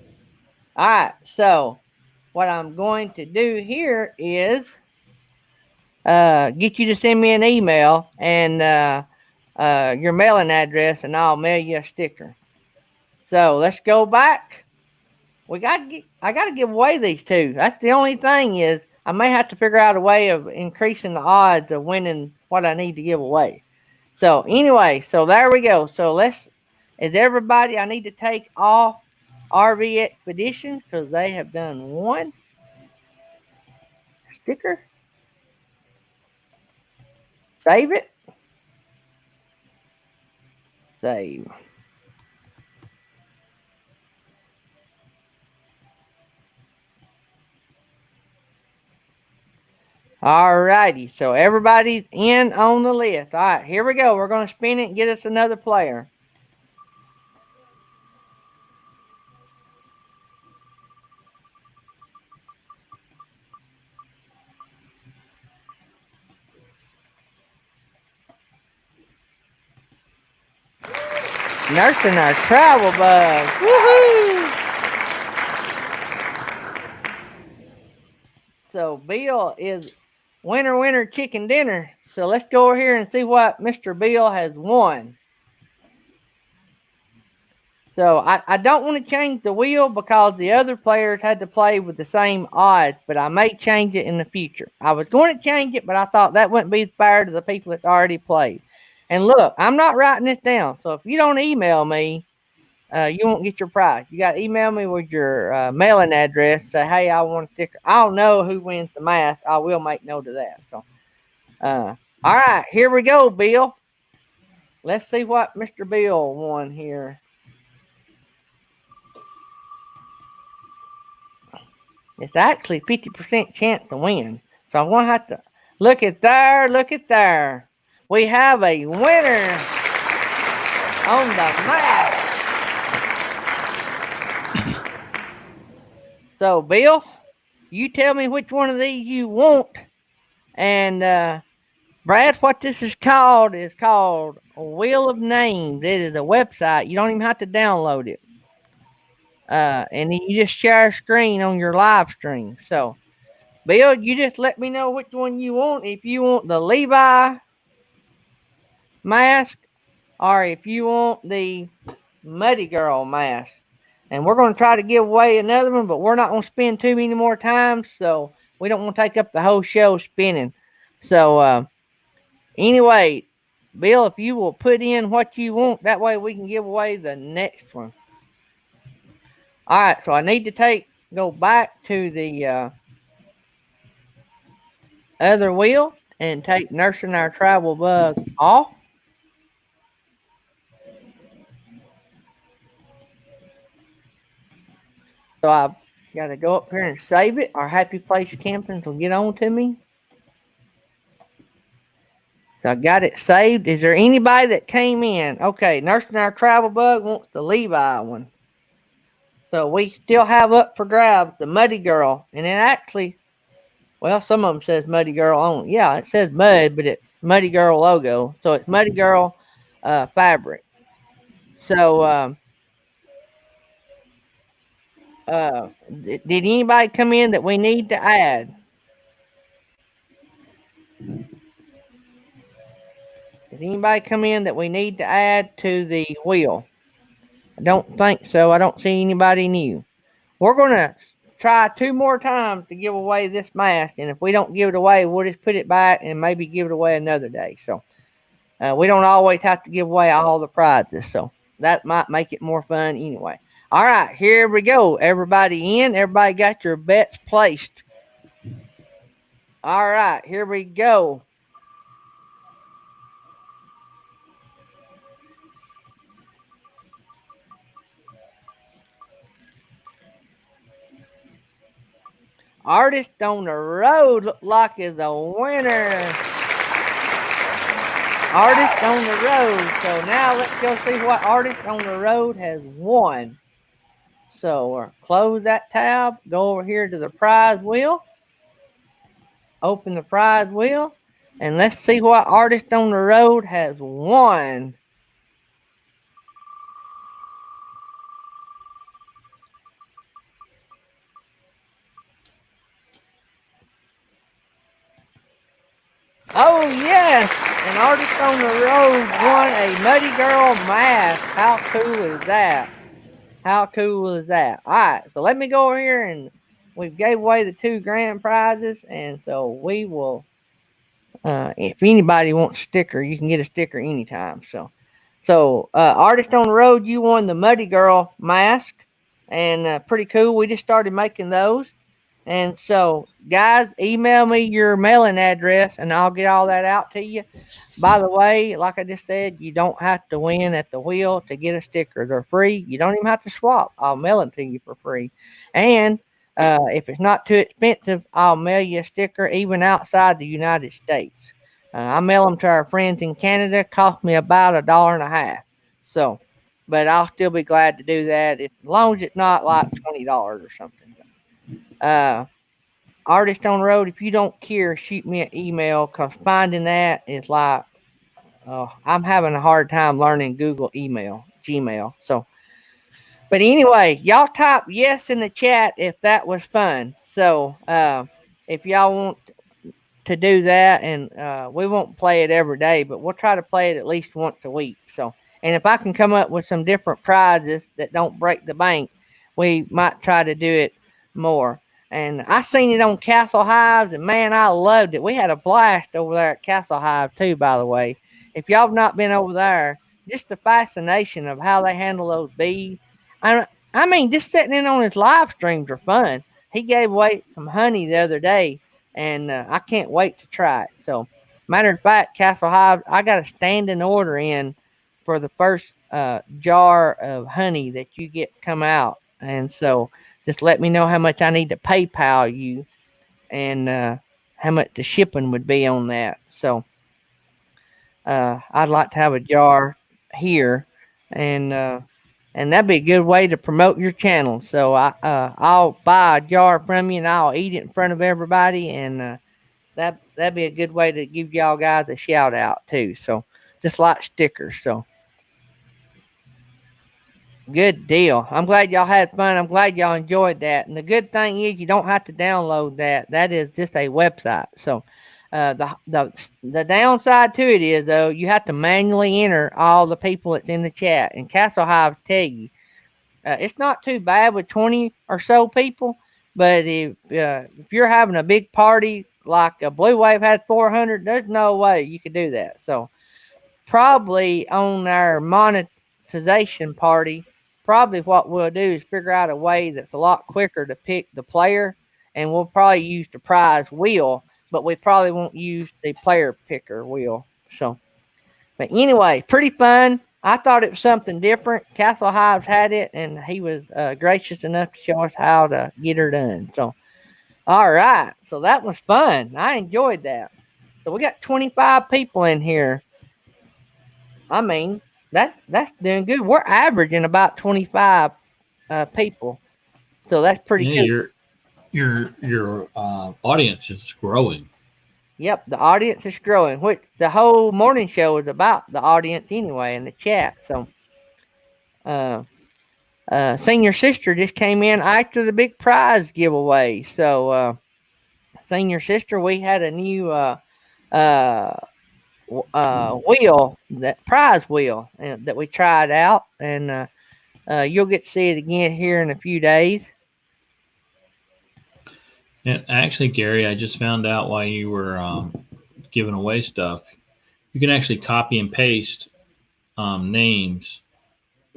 All right, so what I'm going to do here is get you to send me an email and your mailing address, and I'll mail you a sticker. So let's go back. I got to give away these two. That's the only thing is I may have to figure out a way of increasing the odds of winning what I need to give away. So anyway, so there we go. So is everybody, I need to take off RV Expeditions because they have done one sticker. Save it. Save. Alrighty, so everybody's in on the list. All right, here we go. We're going to spin it and get us another player. Nursing our travel bug. Woohoo! So Bill is winner, winner, chicken dinner. So let's go over here and see what Mr. Bill has won. So I don't want to change the wheel because the other players had to play with the same odds, but I may change it in the future. I was going to change it, but I thought that wouldn't be fair to the people that already played. And look, I'm not writing this down. So if you don't email me, you won't get your prize. You got to email me with your mailing address. Say, hey, I want a sticker. I'll know who wins the mask. I will make note of that. So, all right, here we go, Bill. Let's see what Mr. Bill won here. It's actually 50% chance to win. So I'm going to have to look at there. Look at there. We have a winner on the mask. So, Bill, you tell me which one of these you want. And Brad, what this is called Wheel of Names. It is a website. You don't even have to download it. And then you just share a screen on your live stream. So, Bill, you just let me know which one you want. If you want the Levi mask or if you want the Muddy Girl mask. And we're going to try to give away another one, but we're not going to spend too many more times. So, we don't want to take up the whole show spinning. So, anyway, Bill, if you will put in what you want, that way we can give away the next one. All right, so I need to go back to the other wheel and take nursing our travel bug off. So I got to go up here and save it. Our happy place camping will get on to me. So I got it saved. Is there anybody that came in? Okay, nursing our travel bug wants the Levi one. So we still have up for grabs the Muddy Girl, and it actually, well, some of them says Muddy Girl on. Yeah, it says Mud, but it's Muddy Girl logo, so it's Muddy Girl fabric. So, did anybody come in that we need to add? Did anybody come in that we need to add to the wheel? I don't think so. I don't see anybody new. We're gonna try 2 more times to give away this mask, and if we don't give it away, we'll just put it back and maybe give it away another day. So we don't always have to give away all the prizes, so that might make it more fun anyway. All right, here we go. Everybody in. Everybody got your bets placed. All right, here we go. Artist on the Road look like is a winner. Artist on the Road. So now let's go see what Artist on the Road has won. So close that tab. Go over here to the prize wheel. Open the prize wheel. And let's see what Artist on the Road has won. Oh, yes! An Artist on the Road won a Muddy Girl mask. How cool is that? How cool is that? All right, so let me go over here and we've gave away the 2 grand prizes. And so we will, if anybody wants a sticker, you can get a sticker anytime. So, Artist on the Road, you won the Muddy Girl mask. And pretty cool. We just started making those. And so, guys, email me your mailing address and I'll get all that out to you. By the way, like I just said, you don't have to win at the wheel to get a sticker. They're free. You don't even have to swap. I'll mail them to you for free. And if it's not too expensive, I'll mail you a sticker even outside the United States. I mail them to our friends in Canada. Cost me about $1.50. So, but I'll still be glad to do that as long as it's not like $20 or something. Uh, Artist on the Road, if you don't care, shoot me an email because finding that is like, I'm having a hard time learning Google email. Gmail. So, but anyway, y'all type yes in the chat if that was fun. So, if y'all want to do that, and we won't play it every day, but we'll try to play it at least once a week. So, and if I can come up with some different prizes that don't break the bank, we might try to do it more. And I seen it on Castle Hives, and man, I loved it. We had a blast over there at Castle Hive too, by the way. If y'all have not been over there, just the fascination of how they handle those bees. I mean, just sitting in on his live streams are fun. He gave away some honey the other day, and I can't wait to try it. So, matter of fact, Castle Hive, I got a standing order in for the first jar of honey that you get come out, and so just let me know how much I need to PayPal you, and how much the shipping would be on that. So, I'd like to have a jar here, and that'd be a good way to promote your channel. So I'll buy a jar from you, and I'll eat it in front of everybody, and that'd be a good way to give y'all guys a shout out too. So just like stickers. So good deal. I'm glad y'all had fun. I'm glad y'all enjoyed that. And the good thing is you don't have to download that. That is just a website. So the downside to it is though you have to manually enter all the people that's in the chat. And Castle Hive tell you it's not too bad with 20 or so people. But if you're having a big party like a Blue Wave had 400, there's no way you could do that. So probably on our monetization party, probably what we'll do is figure out a way that's a lot quicker to pick the player, and we'll probably use the prize wheel, but we probably won't use the player picker wheel. So, but anyway, pretty fun. I thought it was something different. Castle Hives had it, and he was gracious enough to show us how to get her done. So, all right. So that was fun. I enjoyed that. So we got 25 people in here. I mean, that's doing good. We're averaging about 25 people, so that's pretty Yeah, good. your audience is growing. Yep, the audience is growing, which the whole morning show is about the audience anyway in the chat. So, uh, senior sister just came in after the big prize giveaway. So, senior sister, we had a new uh, wheel, that prize wheel that we tried out, and you'll get to see it again here in a few days. And actually, Gary, I just found out why you were giving away stuff. You can actually copy and paste names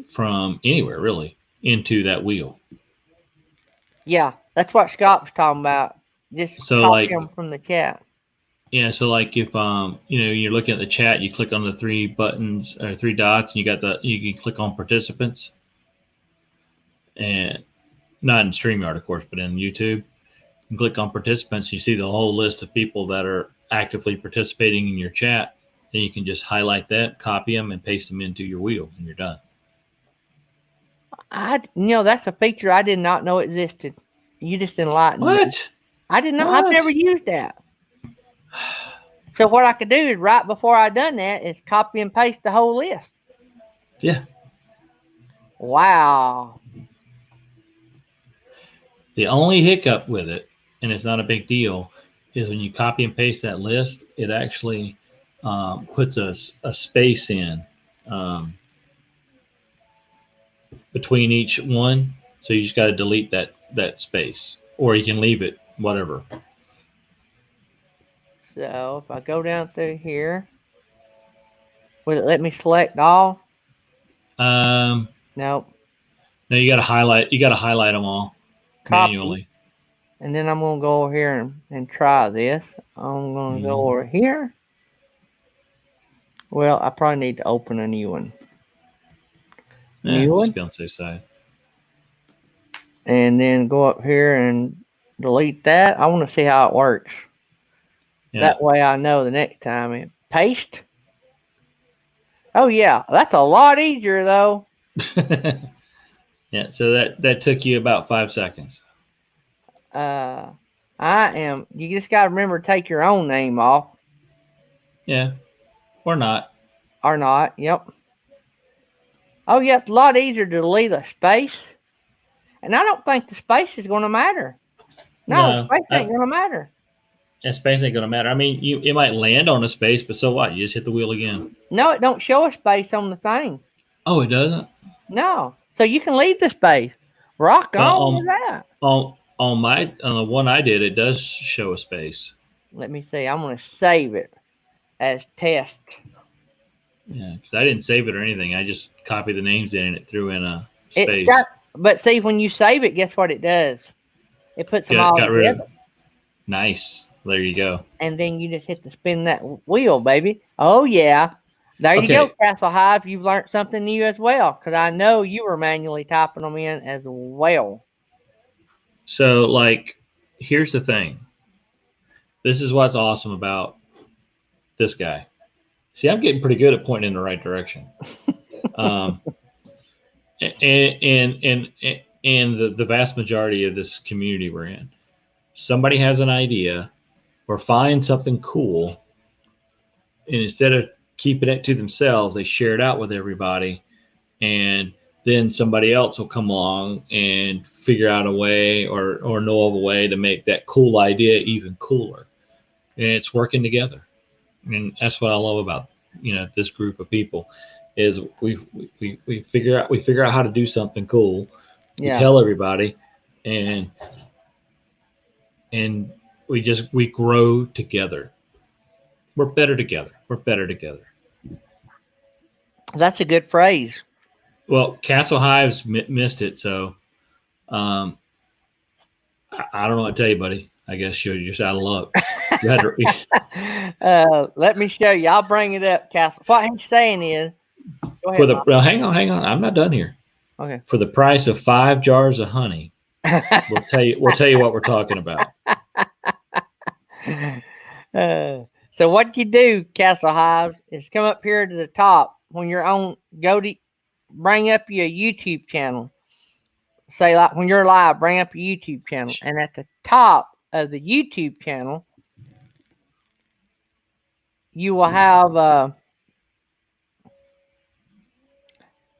from anywhere really into that wheel. Yeah, that's what Scott was talking about. Just So copy like, them from the chat. yeah, so like if you're looking at the chat, you click on the three buttons or three dots, and you can click on participants, and not in StreamYard, of course, but in YouTube. You click on participants, you see the whole list of people that are actively participating in your chat. Then you can just highlight that, copy them, and paste them into your wheel, and you're done. That's a feature I did not know existed. You just enlightened me. What? I did not. I've What? never used that. So what I could do is right before I done that is copy and paste the whole list. Yeah. Wow. The only hiccup with it, and it's not a big deal, is when you copy and paste that list, it actually puts a space in between each one. So you just got to delete that space, or you can leave it, whatever. So if I go down through here, will it let me select all? Nope. No, you got to highlight. You got to highlight them all Copy. manually. And then I'm gonna go over here and try this. I'm gonna go over here. Well, I probably need to open a new one. New Just one. be on the safe side. And then go up here and delete that. I want to see how it works. Yeah. That way I know the next time. Paste. Oh yeah, that's a lot easier though. Yeah. So that took you about 5 seconds. I am. You just got to remember to take your own name off. Yeah. Or not. Or not. Yep. Oh yeah, it's a lot easier to delete a space, and I don't think the space is going to matter. No, No, space ain't going to matter. and space ain't gonna matter. I mean, it might land on a space, but so what? You just hit the wheel again. No, it don't show a space on the thing. Oh, it doesn't. No, so you can leave the space. Rock Well, on with that. on the one I did, it does show a space. Let me see. I'm going to save it as test. Yeah, because I didn't save it or anything. I just copied the names in and it threw in a It's space. got, but see, when you save it, guess what it does? It puts them all Got rid together. of. Nice. There you go. And then you just hit the spin that wheel, baby. Oh yeah, there you go, Okay. Castle Hive. You've learned something new as well, because I know you were manually typing them in as well. So, like, here's the thing. This is what's awesome about this guy. See, I'm getting pretty good at pointing in the right direction. Um, and the vast majority of this community we're in, somebody has an idea or finds something cool, and instead of keeping it to themselves, they share it out with everybody, and then somebody else will come along and figure out a way or know of a way to make that cool idea even cooler, and it's working together. And that's what I love about this group of people is we figure out how to do something cool. We Yeah, tell everybody, and we grow together. We're better together. We're better together. that's a good phrase. Well, Castle Hives missed it, so um, I don't know what to tell you, buddy. I guess you're just out of luck. You had to, Let me show you. I'll bring it up, Castle. What he's saying is, go for ahead, the well, hang on. I'm not done here. Mom. For the price of 5 jars of honey, Okay. we'll tell you what we're talking about. So what you do, Castle Hives, is come up here to the top when you're on. Bring up your YouTube channel. Say like when you're live, bring up your YouTube channel, and at the top of the YouTube channel, you will have.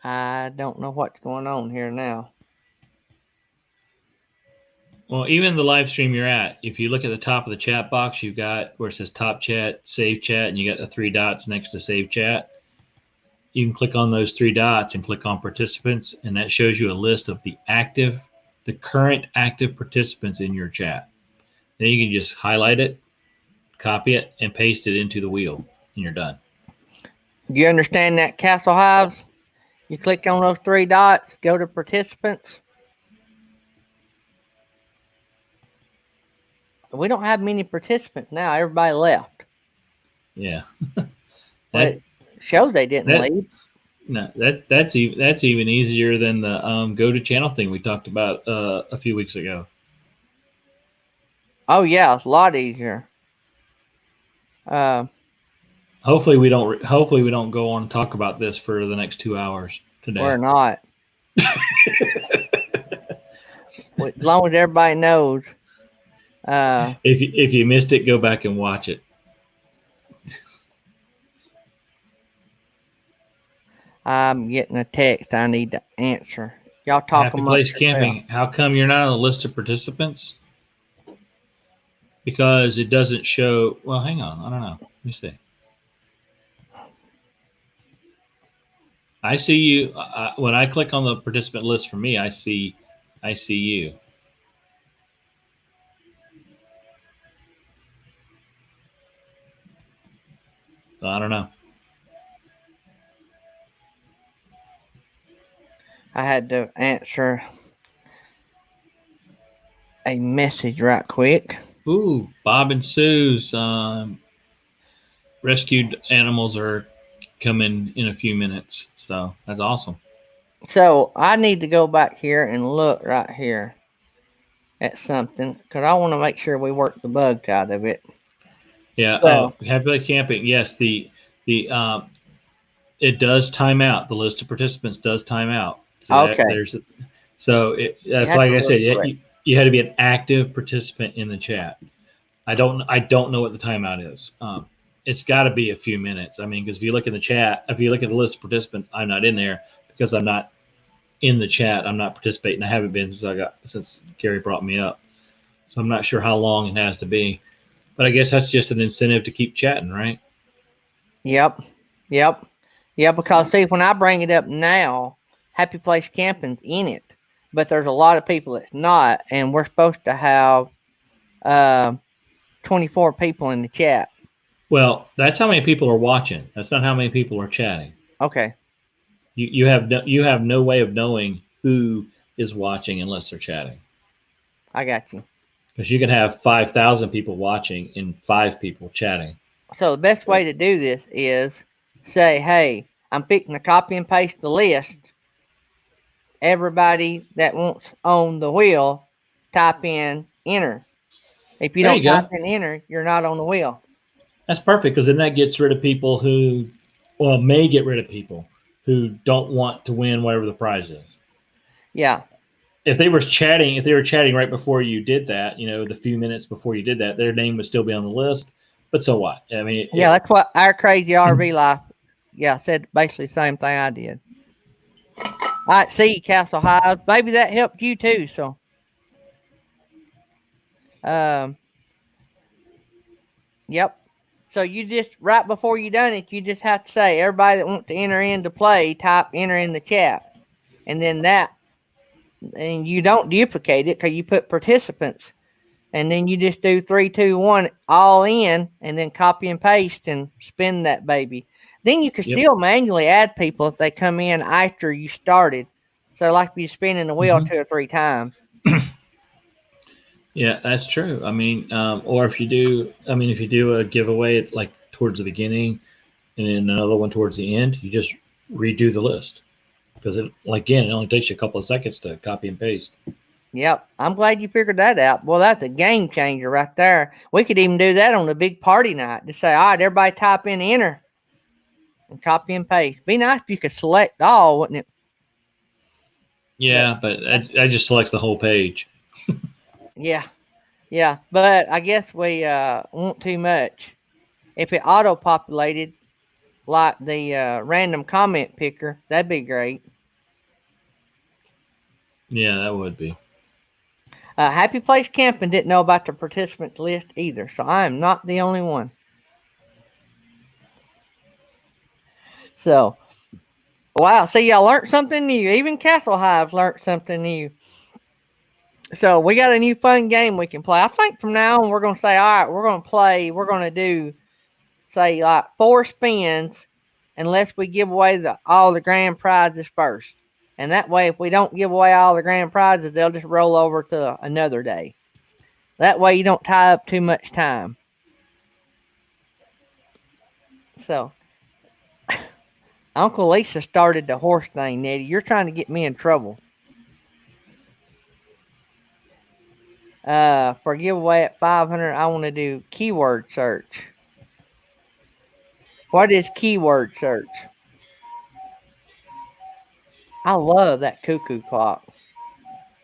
I don't know what's going on here now. Well, even the live stream you're at, if you look at the top of the chat box, you've got where it says top chat, save chat, and you got the 3 dots next to save chat. You can click on those 3 dots and click on participants, and that shows you a list of the current active participants in your chat. Then you can just highlight it, copy it, and paste it into the wheel, and you're done. Do you understand that, Castle Hives? You click on those 3 dots, go to participants. We don't have many participants now. Everybody left. Yeah. It shows they didn't leave. No, that's even easier than the go to channel thing we talked about a few weeks ago. Oh yeah, it's a lot easier. Hopefully we don't go on and talk about this for the next 2 hours today. We're not. As long as everybody knows. If you missed it, go back and watch it. I'm getting a text I need to answer. Y'all talk Happy amongst Place Camping. How come you're not on the list of participants? Because it doesn't show. Well, hang on. I don't know. Let me see. I see you. When I click on the participant list for me, I see you. So I don't know. I had to answer a message right quick. Ooh, Bob and Sue's rescued animals are coming in a few minutes. So that's awesome. So I need to go back here and look right here at something because I want to make sure we work the bugs out of it. Yeah. Happy Place Camping. Yes. The it does time out. The list of participants does time out. So okay. That's like I said. You had to be an active participant in the chat. I don't know what the timeout is. It's got to be a few minutes. I mean, because if you look in the chat, if you look at the list of participants, I'm not in there because I'm not in the chat. I'm not participating. I haven't been since Gary brought me up. So I'm not sure how long it has to be. But I guess that's just an incentive to keep chatting, right? Yep. Yep. Yeah, because see, when I bring it up now, Happy Place Camping's in it, but there's a lot of people that's not, and we're supposed to have uh, 24 people in the chat. Well, that's how many people are watching. That's not how many people are chatting. Okay. You have no way of knowing who is watching unless they're chatting. I got you. Because you can have 5,000 people watching and 5 people chatting. So the best way to do this is say, hey, I'm fixing to copy and paste the list. Everybody that wants on the wheel, type in enter. If you There don't you go. type in enter, you're not on the wheel. That's perfect because then that gets rid of people who, well, may get rid of people who don't want to win whatever the prize is. Yeah. If they were chatting right before you did that, the few minutes before you did that, their name would still be on the list. But so what? I mean, Yeah, that's what our crazy RV life, said basically the same thing I did. All right, see you, Castle Hive. Maybe that helped you too. So, yep. So you just right before you done it, you just have to say everybody that wants to enter into play, type enter in the chat, and then and you don't duplicate it because you put participants, and then you just do 3, 2, 1 all in, and then copy and paste and spin that baby. Then you can still manually add people if they come in after you started. So like you're spinning the wheel 2 or 3 times. Yeah, that's true. I mean, or if you do a giveaway like towards the beginning and then another one towards the end, you just redo the list because it only takes you a couple of seconds to copy and paste. Yep, I'm glad you figured that out. Well, that's a game changer right there. We could even do that on the big party night. Just say, all right, everybody type in enter and copy and paste. Be nice if you could select all, wouldn't it? Yeah, but I just selects the whole page. Yeah, yeah, but I guess we want too much. If it auto-populated like the random comment picker, that'd be great. Yeah, that would be. Happy Place Camping didn't know about the participant list either, so I am not the only one. So, wow, see, y'all learned something new. Even Castle Hive learned something new. So, we got a new fun game we can play. I think from now on, we're going to say, all right, we're going to do, say, like 4 spins unless we give away all the grand prizes first. And that way, if we don't give away all the grand prizes, they'll just roll over to another day. That way, you don't tie up too much time. So, Uncle Lisa started the horse thing, Nettie. You're trying to get me in trouble. For giveaway at 500, I want to do keyword search. What is keyword search? I love that cuckoo clock.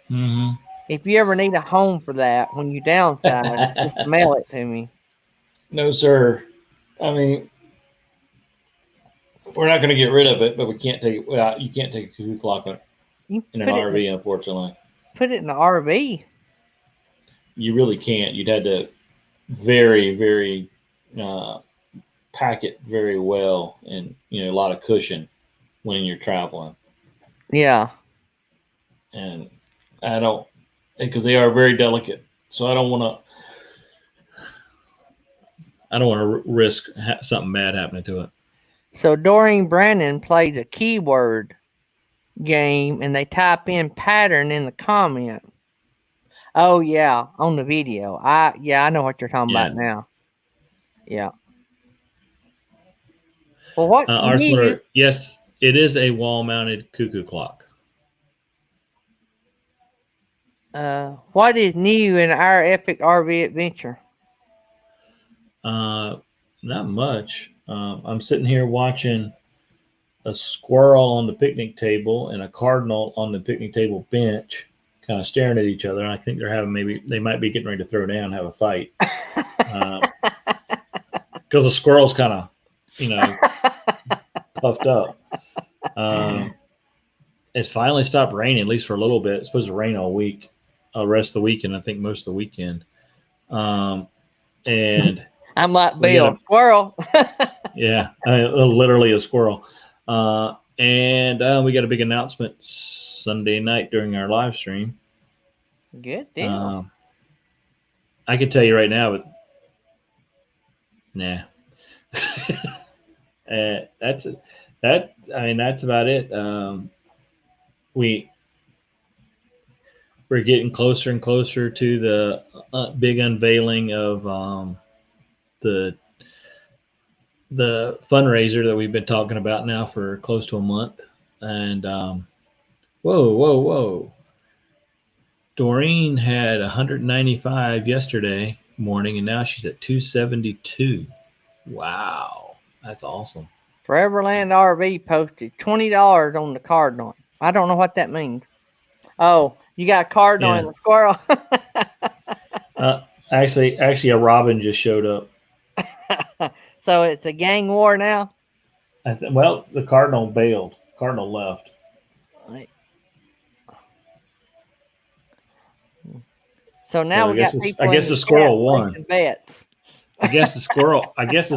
Mm-hmm. If you ever need a home for that when you downsize, just mail it to me. No, sir. I mean, we're not going to get rid of it, but we can't take it. Well, you can't take a cuckoo clock in an RV, unfortunately. Put it in the RV. You really can't. You'd have to very, very pack it very well, and a lot of cushion when you're traveling. Yeah. And I don't, because they are very delicate. So I don't want to risk something bad happening to it. So Doreen Brandon plays a keyword game, and they type in pattern in the comment. Oh yeah, on the video. I know what you're talking about now. Yeah. Well, what's new? Yes, it is a wall-mounted cuckoo clock. What is new in our epic RV adventure? Not much. I'm sitting here watching a squirrel on the picnic table and a cardinal on the picnic table bench, kind of staring at each other. And I think they might be getting ready to throw down, and have a fight. Because the squirrel's kind of, puffed up. it's finally stopped raining, at least for a little bit. It's supposed to rain all week, the rest of the weekend. I think most of the weekend. And I'm like we got Bill, a squirrel. yeah, literally a squirrel. And we got a big announcement Sunday night during our live stream. Good deal. Um, I can tell you right now, but nah. That's that. I mean, that's about it. We we're getting closer and closer to the big unveiling of the the fundraiser that we've been talking about now for close to a month. And whoa, whoa, whoa! Doreen had 195 yesterday morning, and now she's at 272. Wow, that's awesome. Foreverland RV posted $20 on the Cardinal. I don't know what that means. Oh, you got a Cardinal Yeah. and a squirrel. Uh, actually, a robin just showed up. So it's a gang war now. Well, the cardinal bailed. Cardinal left. So now So we got I people in guess the the chat squirrel won. placing bets. I guess the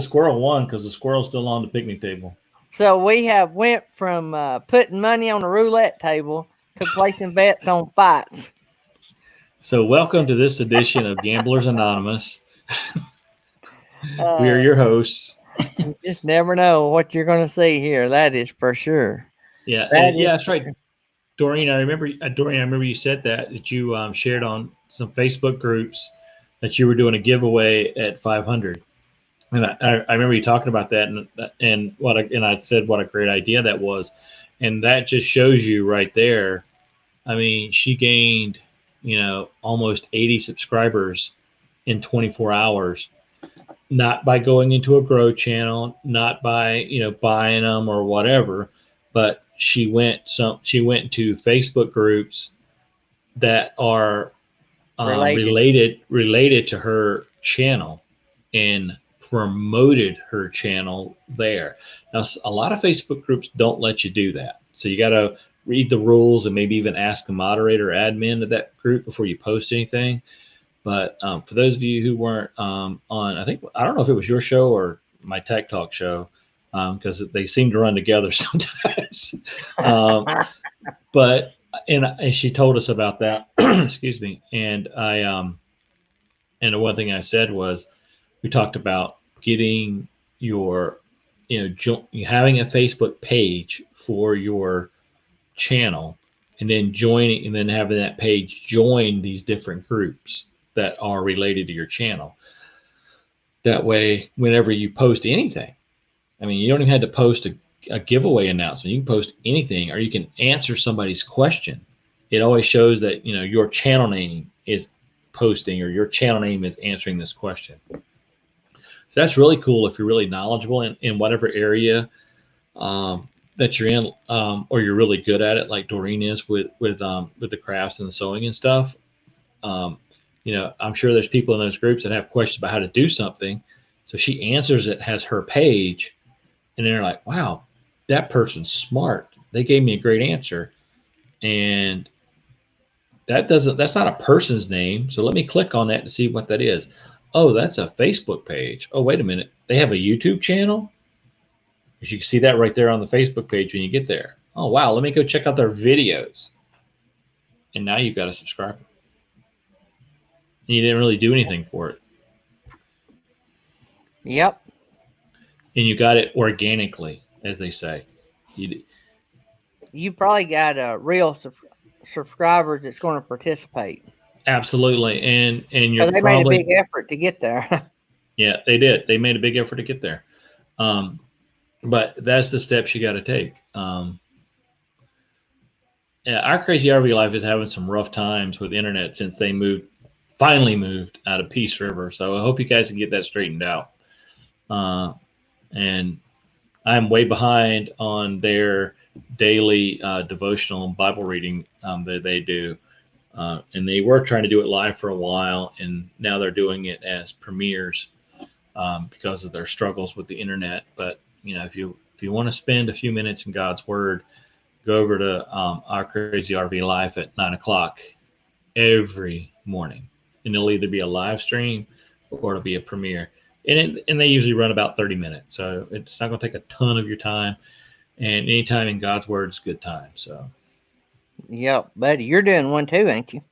squirrel won because the squirrel's still on the picnic table. So we have went from putting money on the roulette table to placing bets on fights. So welcome to this edition of Gamblers Anonymous. We are your hosts. You just never know what you're going to see here. That is for sure. Yeah, That yeah, is that's right. Doreen, I remember you said that you shared on some Facebook groups that you were doing a giveaway at 500. And I remember you talking about that, and I said what a great idea that was, and that just shows you right there. I mean, she gained, almost 80 subscribers in 24 hours, not by going into a grow channel, not by buying them or whatever, but she went to Facebook groups that are related. related to her channel and promoted her channel there. Now, a lot of Facebook groups don't let you do that, so you got to read the rules and maybe even ask the moderator or admin of that group before you post anything. But for those of you who weren't on, I don't know if it was your show or my Tech Talk show, because they seem to run together sometimes. But and she told us about that. Excuse me. And and the one thing I said was we talked about getting your having a Facebook page for your channel, and then joining, and then having that page join these different groups that are related to your channel. That way, whenever you post anything, I mean, you don't even have to post a giveaway announcement. You can post anything, or you can answer somebody's question. It always shows that your channel name is posting, or your channel name is answering this question. So that's really cool if you're really knowledgeable in whatever area that you're in, or you're really good at it, like Doreen is with the crafts and the sewing and stuff. I'm sure there's people in those groups that have questions about how to do something. So she answers it, has her page, and they're like, wow, that person's smart. They gave me a great answer. And that's not a person's name. So let me click on that to see what that is. Oh, that's a Facebook page. Oh, wait a minute. They have a YouTube channel? You can see that right there on the Facebook page when you get there. Oh, wow. Let me go check out their videos. And now you've got a subscriber. And you didn't really do anything for it. Yep. And you got it organically, as they say. You probably got a real subscribers that's going to participate. Absolutely. And you're they probably made a big effort to get there. Yeah, they did. They made a big effort to get there. But that's the steps you got to take. Yeah, our crazy RV life is having some rough times with internet since they finally moved out of Peace River. So I hope you guys can get that straightened out. And I'm way behind on their daily devotional and Bible reading that they do. And they were trying to do it live for a while, and now they're doing it as premieres because of their struggles with the internet. But if you want to spend a few minutes in God's Word go over to our Crazy RV Life at 9 o'clock every morning, and it'll either be a live stream or it'll be a premiere. And they usually run about 30 minutes, so it's not going to take a ton of your time. And any time in God's Word is good time. So Yep, buddy, you're doing one too, ain't you?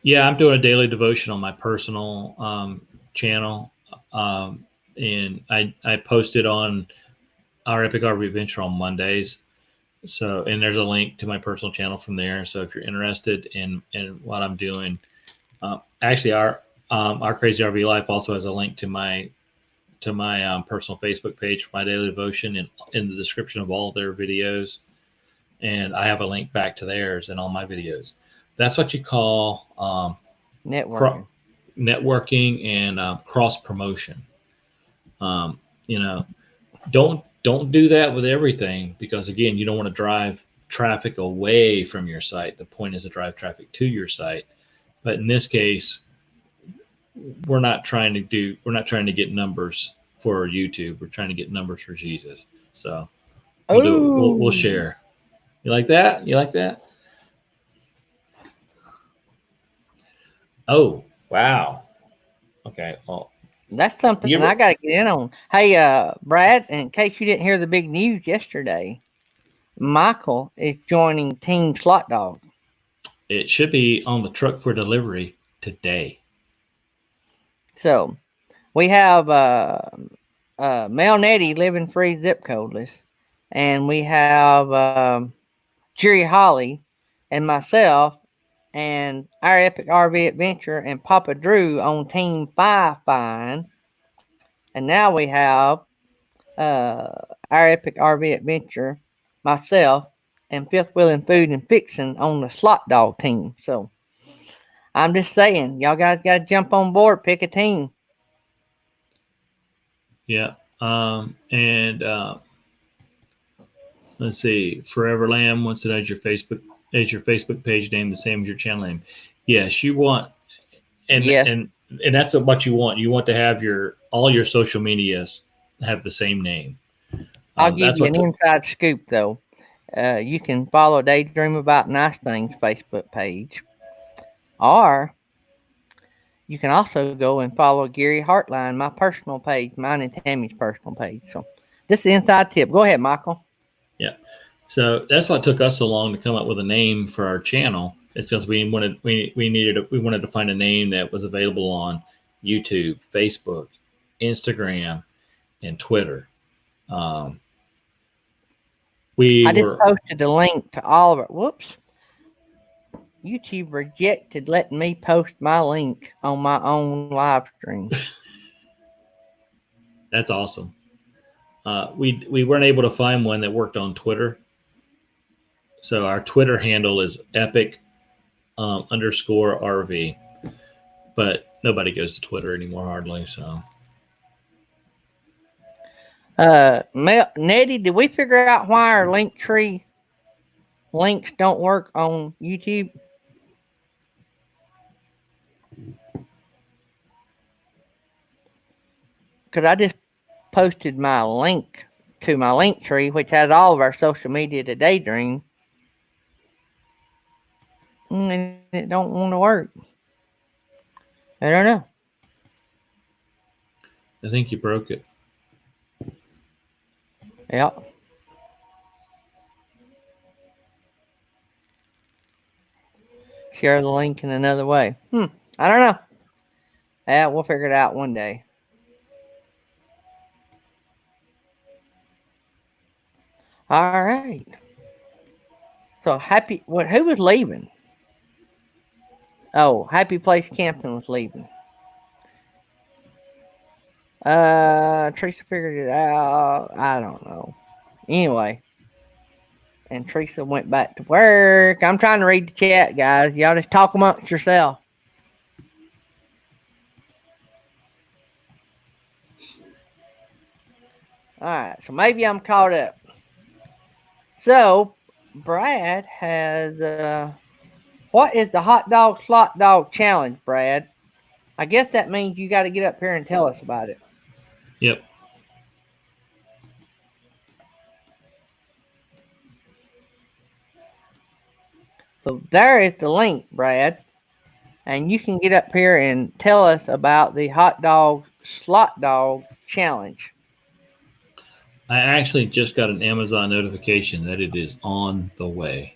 yeah, I'm doing a daily devotion on my personal channel, um, and I post it on our Epic RV Adventure on Mondays. So, and there's a link to my personal channel from there. So, if you're interested in what I'm doing, actually, our Crazy RV Life also has a link to my personal Facebook page for my daily devotion in the description of all their videos, and I have a link back to theirs and all my videos. That's what you call cro- Networking. networking and cross promotion. Um, you know, don't do that with everything, because again, you don't want to drive traffic away from your site. The point is to drive traffic to your site. But in this case, we're not trying to get numbers for YouTube. We're trying to get numbers for Jesus. So we'll do it. We'll Oh, share. You like that? You like that? Oh, wow. Okay. Well, that's something you I ever, got to get in on. Hey, Brad, in case you didn't hear the big news yesterday, Michael is joining Team Slot Dog. it should be on the truck for delivery today. So we have Mel Nettie living free zip codeless, and we have Jerry Holly and myself and our Epic RV Adventure and Papa Drew on Team Five Fine. And now we have our Epic RV Adventure, myself, and Fifth Wheel and Food and Fixin' on the Slot Dog team. So I'm just saying, y'all guys got to jump on board, pick a team. Yeah. And let's see. Forever Lamb wants to know is your Facebook page name the same as your channel name? Yes, you want and Yes, and and that's what you want. You want to have your all your social medias have the same name. I'll give That's you what an inside scoop though. You can follow Daydream About Nice Things Facebook page, or you can also go and follow Gary Hartline, my personal page, mine and Tammy's personal page. So this is the inside tip. Go ahead, Michael. yeah. So that's what took us so long to come up with a name for our channel. It's because we wanted to find a name that was available on YouTube, Facebook, Instagram, and Twitter. Um, we I just were posted a link to all of it. Whoops. YouTube rejected letting me post my link on my own live stream. That's awesome. We weren't able to find one that worked on Twitter, so our Twitter handle is epic underscore RV, but nobody goes to Twitter anymore hardly. So Nettie, did we figure out why our link tree links don't work on YouTube? Because I just posted my link to my link tree, which has all of our social media to Daydream, and it don't want to work. I don't know. I think you broke it. Yep. Share the link in another way. I don't know. Yeah, we'll figure it out one day. All right. So happy. What? Who was leaving? Oh, Happy Place Camping was leaving. Teresa figured it out. I don't know. Anyway, and Teresa went back to work. I'm trying to read the chat, guys. Y'all just talk amongst yourself. All right, so maybe I'm caught up. So Brad has what is the hot dog slot dog challenge, Brad? I guess that means you got to get up here and tell us about it. So there is the link, Brad. And you can get up here and tell us about the hot dog slot dog challenge. I actually just got an Amazon notification that it is on the way.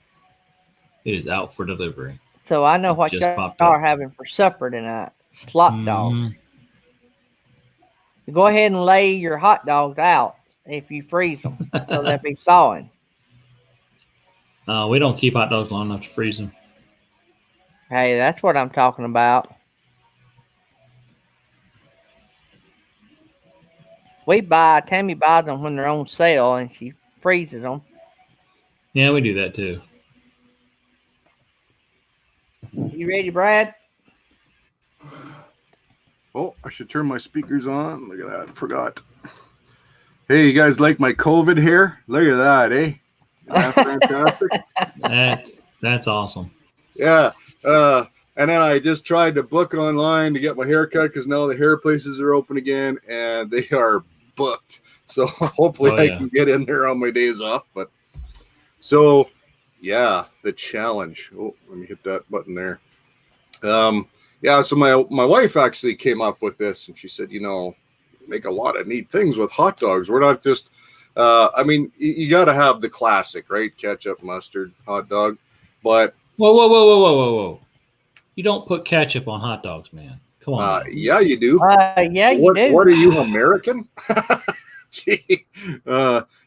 It is out for delivery. So I know It what just y'all popped are up. having for supper tonight. Slot dog. Hmm. Go ahead and lay your hot dogs out if you freeze them, so they'll be thawing. We don't keep hot dogs long enough to freeze them. Hey, that's what I'm talking about. Tammy buys them when they're on sale and she freezes them. Yeah, we do that too. You ready, Brad? Oh, I should turn my speakers on. Look at that. Forgot. Hey, you guys like my COVID hair? Look at that, eh? Isn't that fantastic? That's awesome. Yeah. And then I just tried to book online to get my hair cut because now the hair places are open again and they are booked. So hopefully I can get in there on my days off. But so, yeah, the challenge. Oh, let me hit that button there. Yeah, so my wife actually came up with this and she said, make a lot of neat things with hot dogs. We're not just, I mean, you got to have the classic, right? Ketchup, mustard, hot dog. But whoa. You don't put ketchup on hot dogs, man. Come on. Yeah, you do. Yeah, you do. What are you, American? Gee,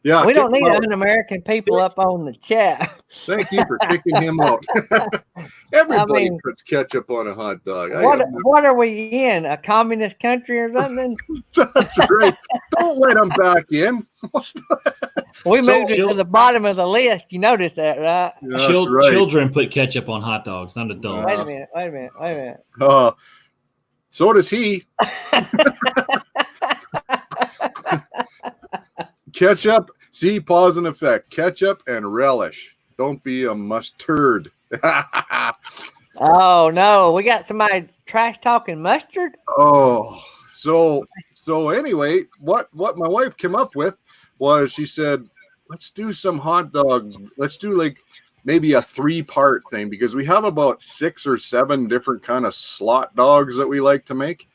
yeah. We don't need un-American people up on the chat. Thank you for kicking him out. Everybody puts ketchup on a hot dog. What are we in? A communist country or something? That's right. Don't let them back in. We moved it to the bottom of the list. You noticed that, right? Yeah, Children put ketchup on hot dogs, not adults. Wait a minute. So does he. Ketchup, see, pause and effect. Ketchup and relish. Don't be a mustard. Oh no, we got somebody trash talking mustard. Oh, so anyway, what my wife came up with was she said, let's do some hot dog. Let's do like maybe a 3-part thing because we have about 6 or 7 different kind of slot dogs that we like to make.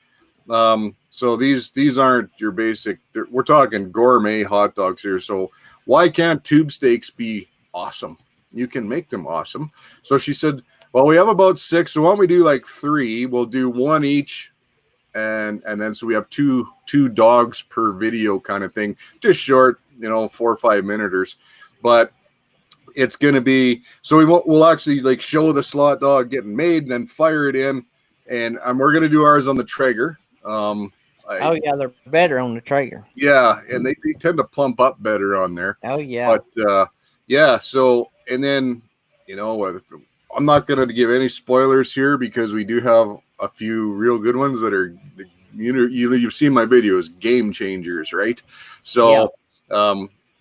So these aren't your basic. We're talking gourmet hot dogs here. So why can't tube steaks be awesome? You can make them awesome. So she said, well, we have about 6. So why don't we do like 3? We'll do 1 each. And then so we have two dogs per video kind of thing, just short, 4 or 5 minuters, but it's going to be, so we'll actually like show the slot dog getting made and then fire it in. And we're going to do ours on the Traeger. They're better on the Traeger. Yeah, and they tend to plump up better on there. Oh yeah. But yeah, so and then I'm not going to give any spoilers here because we do have a few real good ones that are you've seen my videos, game changers, right? So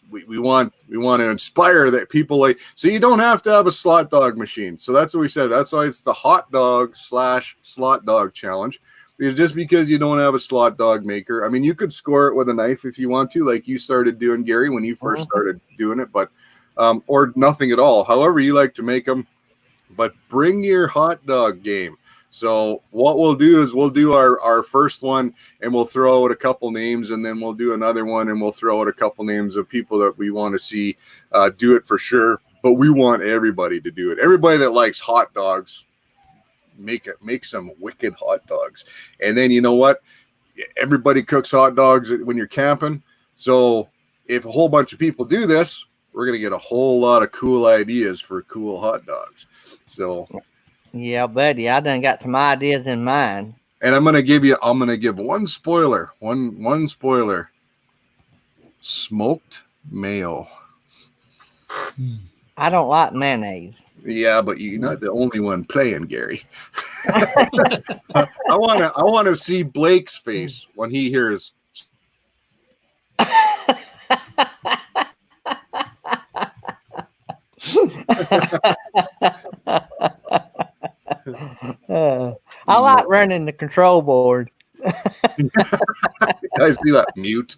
we want to inspire that people like, so you don't have to have a slot dog machine. So that's what we said. That's why it's the hot dog / slot dog challenge. Because just because you don't have a slot dog maker, I mean, you could score it with a knife if you want to, like you started doing, Gary, when you first started doing it, but or nothing at all. However you like to make them, but bring your hot dog game. So what we'll do is we'll do our first one and we'll throw out a couple names, and then we'll do another one and we'll throw out a couple names of people that we want to see do it for sure. But we want everybody to do it. Everybody that likes hot dogs, make some wicked hot dogs. And then you know what? Everybody cooks hot dogs when you're camping. So if a whole bunch of people do this, we're going to get a whole lot of cool ideas for cool hot dogs. So yeah, buddy, I done got some ideas in mind. And I'm going to give one spoiler, one spoiler. Smoked mayo. I don't like mayonnaise. Yeah, but you're not the only one playing, Gary. I want to see Blake's face when he hears. I like running the control board. I see that mute.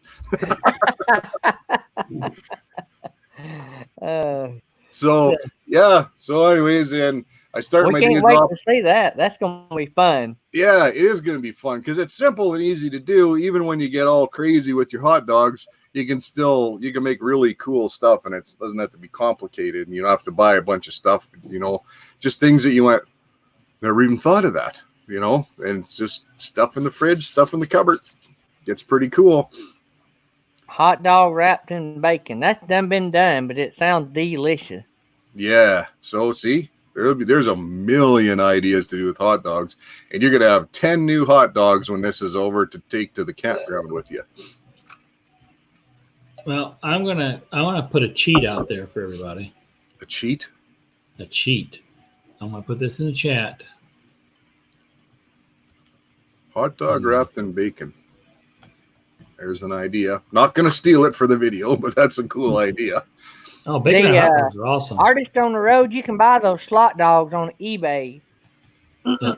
So yeah. So, anyways, and I start We my can't days wait off. to see that. That's going to be fun. Yeah, it is going to be fun because it's simple and easy to do. Even when you get all crazy with your hot dogs, you can make really cool stuff, and it doesn't have to be complicated. And you don't have to buy a bunch of stuff. Just things that you went never even thought of that. And it's just stuff in the fridge, stuff in the cupboard. It's pretty cool. Hot dog wrapped in bacon. That's been done, but it sounds delicious. Yeah. So see, there's a million ideas to do with hot dogs, and you're gonna have 10 new hot dogs when this is over to take to the campground with you. Well, I want to put a cheat out there for everybody. A cheat? A cheat. I'm going to put this in the chat. Hot dog wrapped in bacon. There's an idea. Not gonna steal it for the video, but that's a cool idea. Oh, bacon and hot dogs are awesome. Artist on the road, you can buy those slot dogs on eBay. Yeah.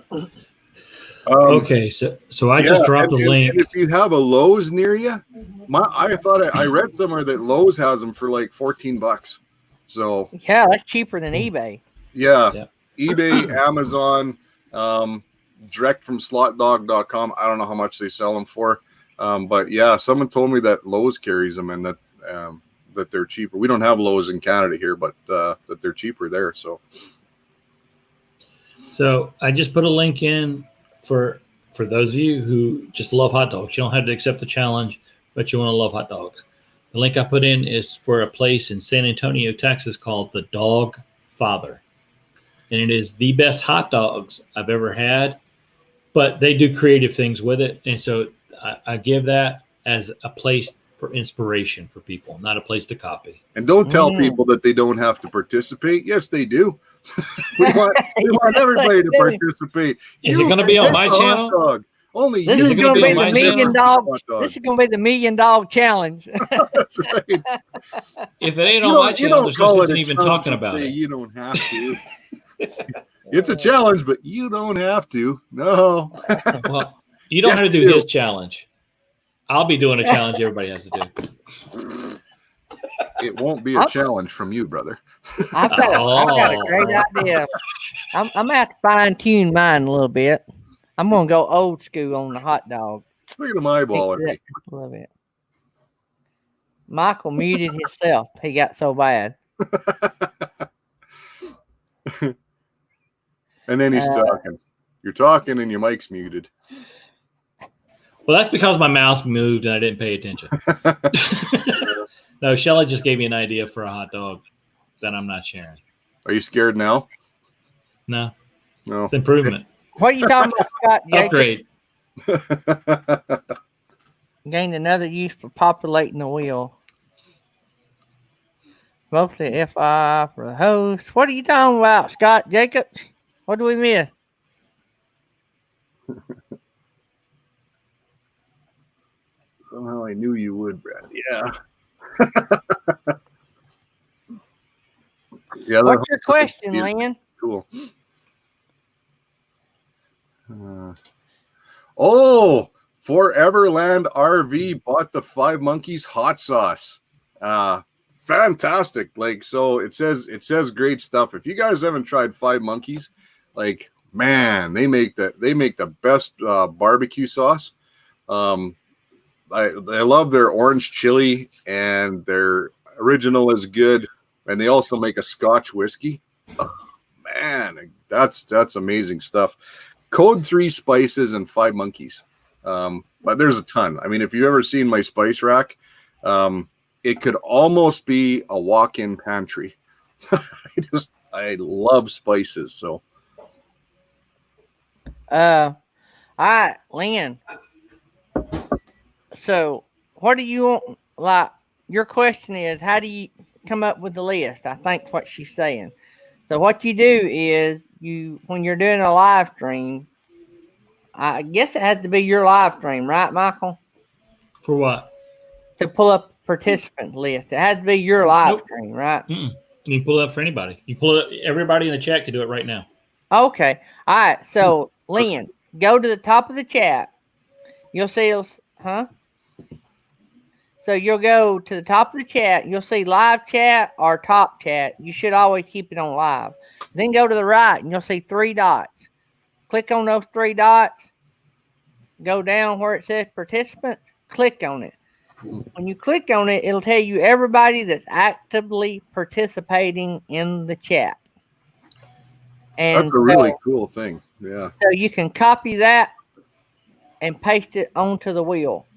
Okay, so I just dropped a link. And if you have a Lowe's near you, I read somewhere that Lowe's has them for like $14. So yeah, that's cheaper than eBay. Yeah. eBay, Amazon, direct from slotdog.com. I don't know how much they sell them for, but yeah, someone told me that Lowe's carries them and that they're cheaper. We don't have Lowe's in Canada here, but that they're cheaper there. So I just put a link in for those of you who just love hot dogs. You don't have to accept the challenge, but you want to love hot dogs. The link I put in is for a place in San Antonio, Texas called the Dog Father. And it is the best hot dogs I've ever had, but they do creative things with it. And so I give that as a place for inspiration for people, not a place to copy. And don't tell people that they don't have to participate. Yes, they do. we want everybody to participate. Is it going to be on my channel? Only this is going to be the $1 million. This is going to be the $1 million challenge. That's right. If it ain't on my channel, there's no sense in even talking about it. You don't have to. It's a challenge, but you don't have to. No. Well, you don't have to do his challenge. I'll be doing a challenge everybody has to do. It won't be a challenge from you, brother. I've got a great idea. I'm going to have to fine-tune mine a little bit. I'm going to go old school on the hot dog. Look at him eyeballing me. A little bit. Michael muted himself. He got so bad. And then he's talking. You're talking and your mic's muted. Well, that's because my mouse moved and I didn't pay attention. No, Shelly just gave me an idea for a hot dog that I'm not sharing. Are you scared now? No. No. It's improvement. What are you talking about, Scott? Upgrade. Gained another use for populating the wheel. Mostly FI for the host. What are you talking about, Scott Jacobs? What do we miss? Somehow I knew you would, Brad. Yeah. Yeah. What's your question, Lynn? Cool. Foreverland RV bought the Five Monkeys hot sauce. Fantastic. So it says great stuff. If you guys haven't tried Five Monkeys, man, they make the best barbecue sauce. I love their orange chili, and their original is good, and they also make a Scotch whiskey. Oh, man, that's amazing stuff. Code 3 spices and 5 monkeys. But there's a ton. I mean, if you've ever seen my spice rack, it could almost be a walk-in pantry. I love spices. So, all right, Lynn. So, what do you want? Your question is, how do you come up with the list? I think what she's saying. So, what you do is when you're doing a live stream, I guess it has to be your live stream, right, Michael? For what? To pull up participant list. It has to be your live stream, right? Mm-mm. You can pull it up for anybody. You pull it up. Everybody in the chat can do it right now. Okay. All right. So, Lynn, go to the top of the chat. You'll see us, huh? So you'll go to the top of the chat. You'll see live chat or top chat. You should always keep it on live. Then go to the right and you'll see 3 dots. Click on those 3 dots. Go down where it says participants. Click on it. When you click on it, it'll tell you everybody that's actively participating in the chat. And That's a really cool thing. Yeah. So you can copy that and paste it onto the wheel.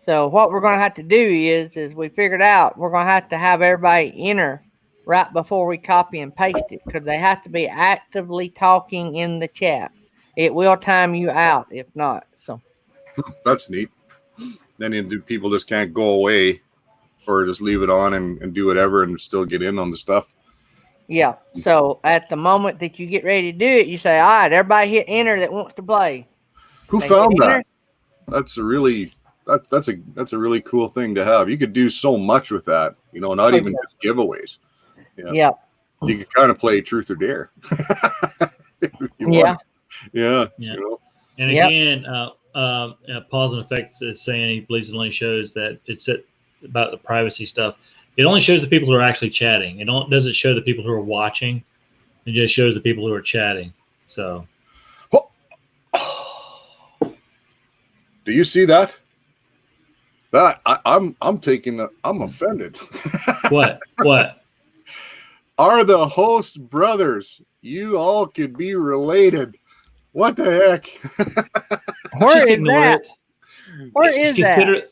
So what we're going to have to do is we figured out we're going to have everybody enter right before we copy and paste it because they have to be actively talking in the chat. It will time you out if not. So that's neat. Then people just can't go away or just leave it on and do whatever and still get in on the stuff. Yeah. So at the moment that you get ready to do it, you say, all right, everybody hit enter that wants to play. Who found that? That's a really cool thing to have. You could do so much with that, not even just giveaways. Yeah. You could kind of play truth or dare. Yeah. Yeah. And again, Pause and Effects is saying he believes it only shows that it's about the privacy stuff. It only shows the people who are actually chatting. It doesn't show the people who are watching. It just shows the people who are chatting. So, do you see that? That I'm taking that. I'm offended. What? Are the host brothers? You all could be related. What the heck? Where is that? Where is that?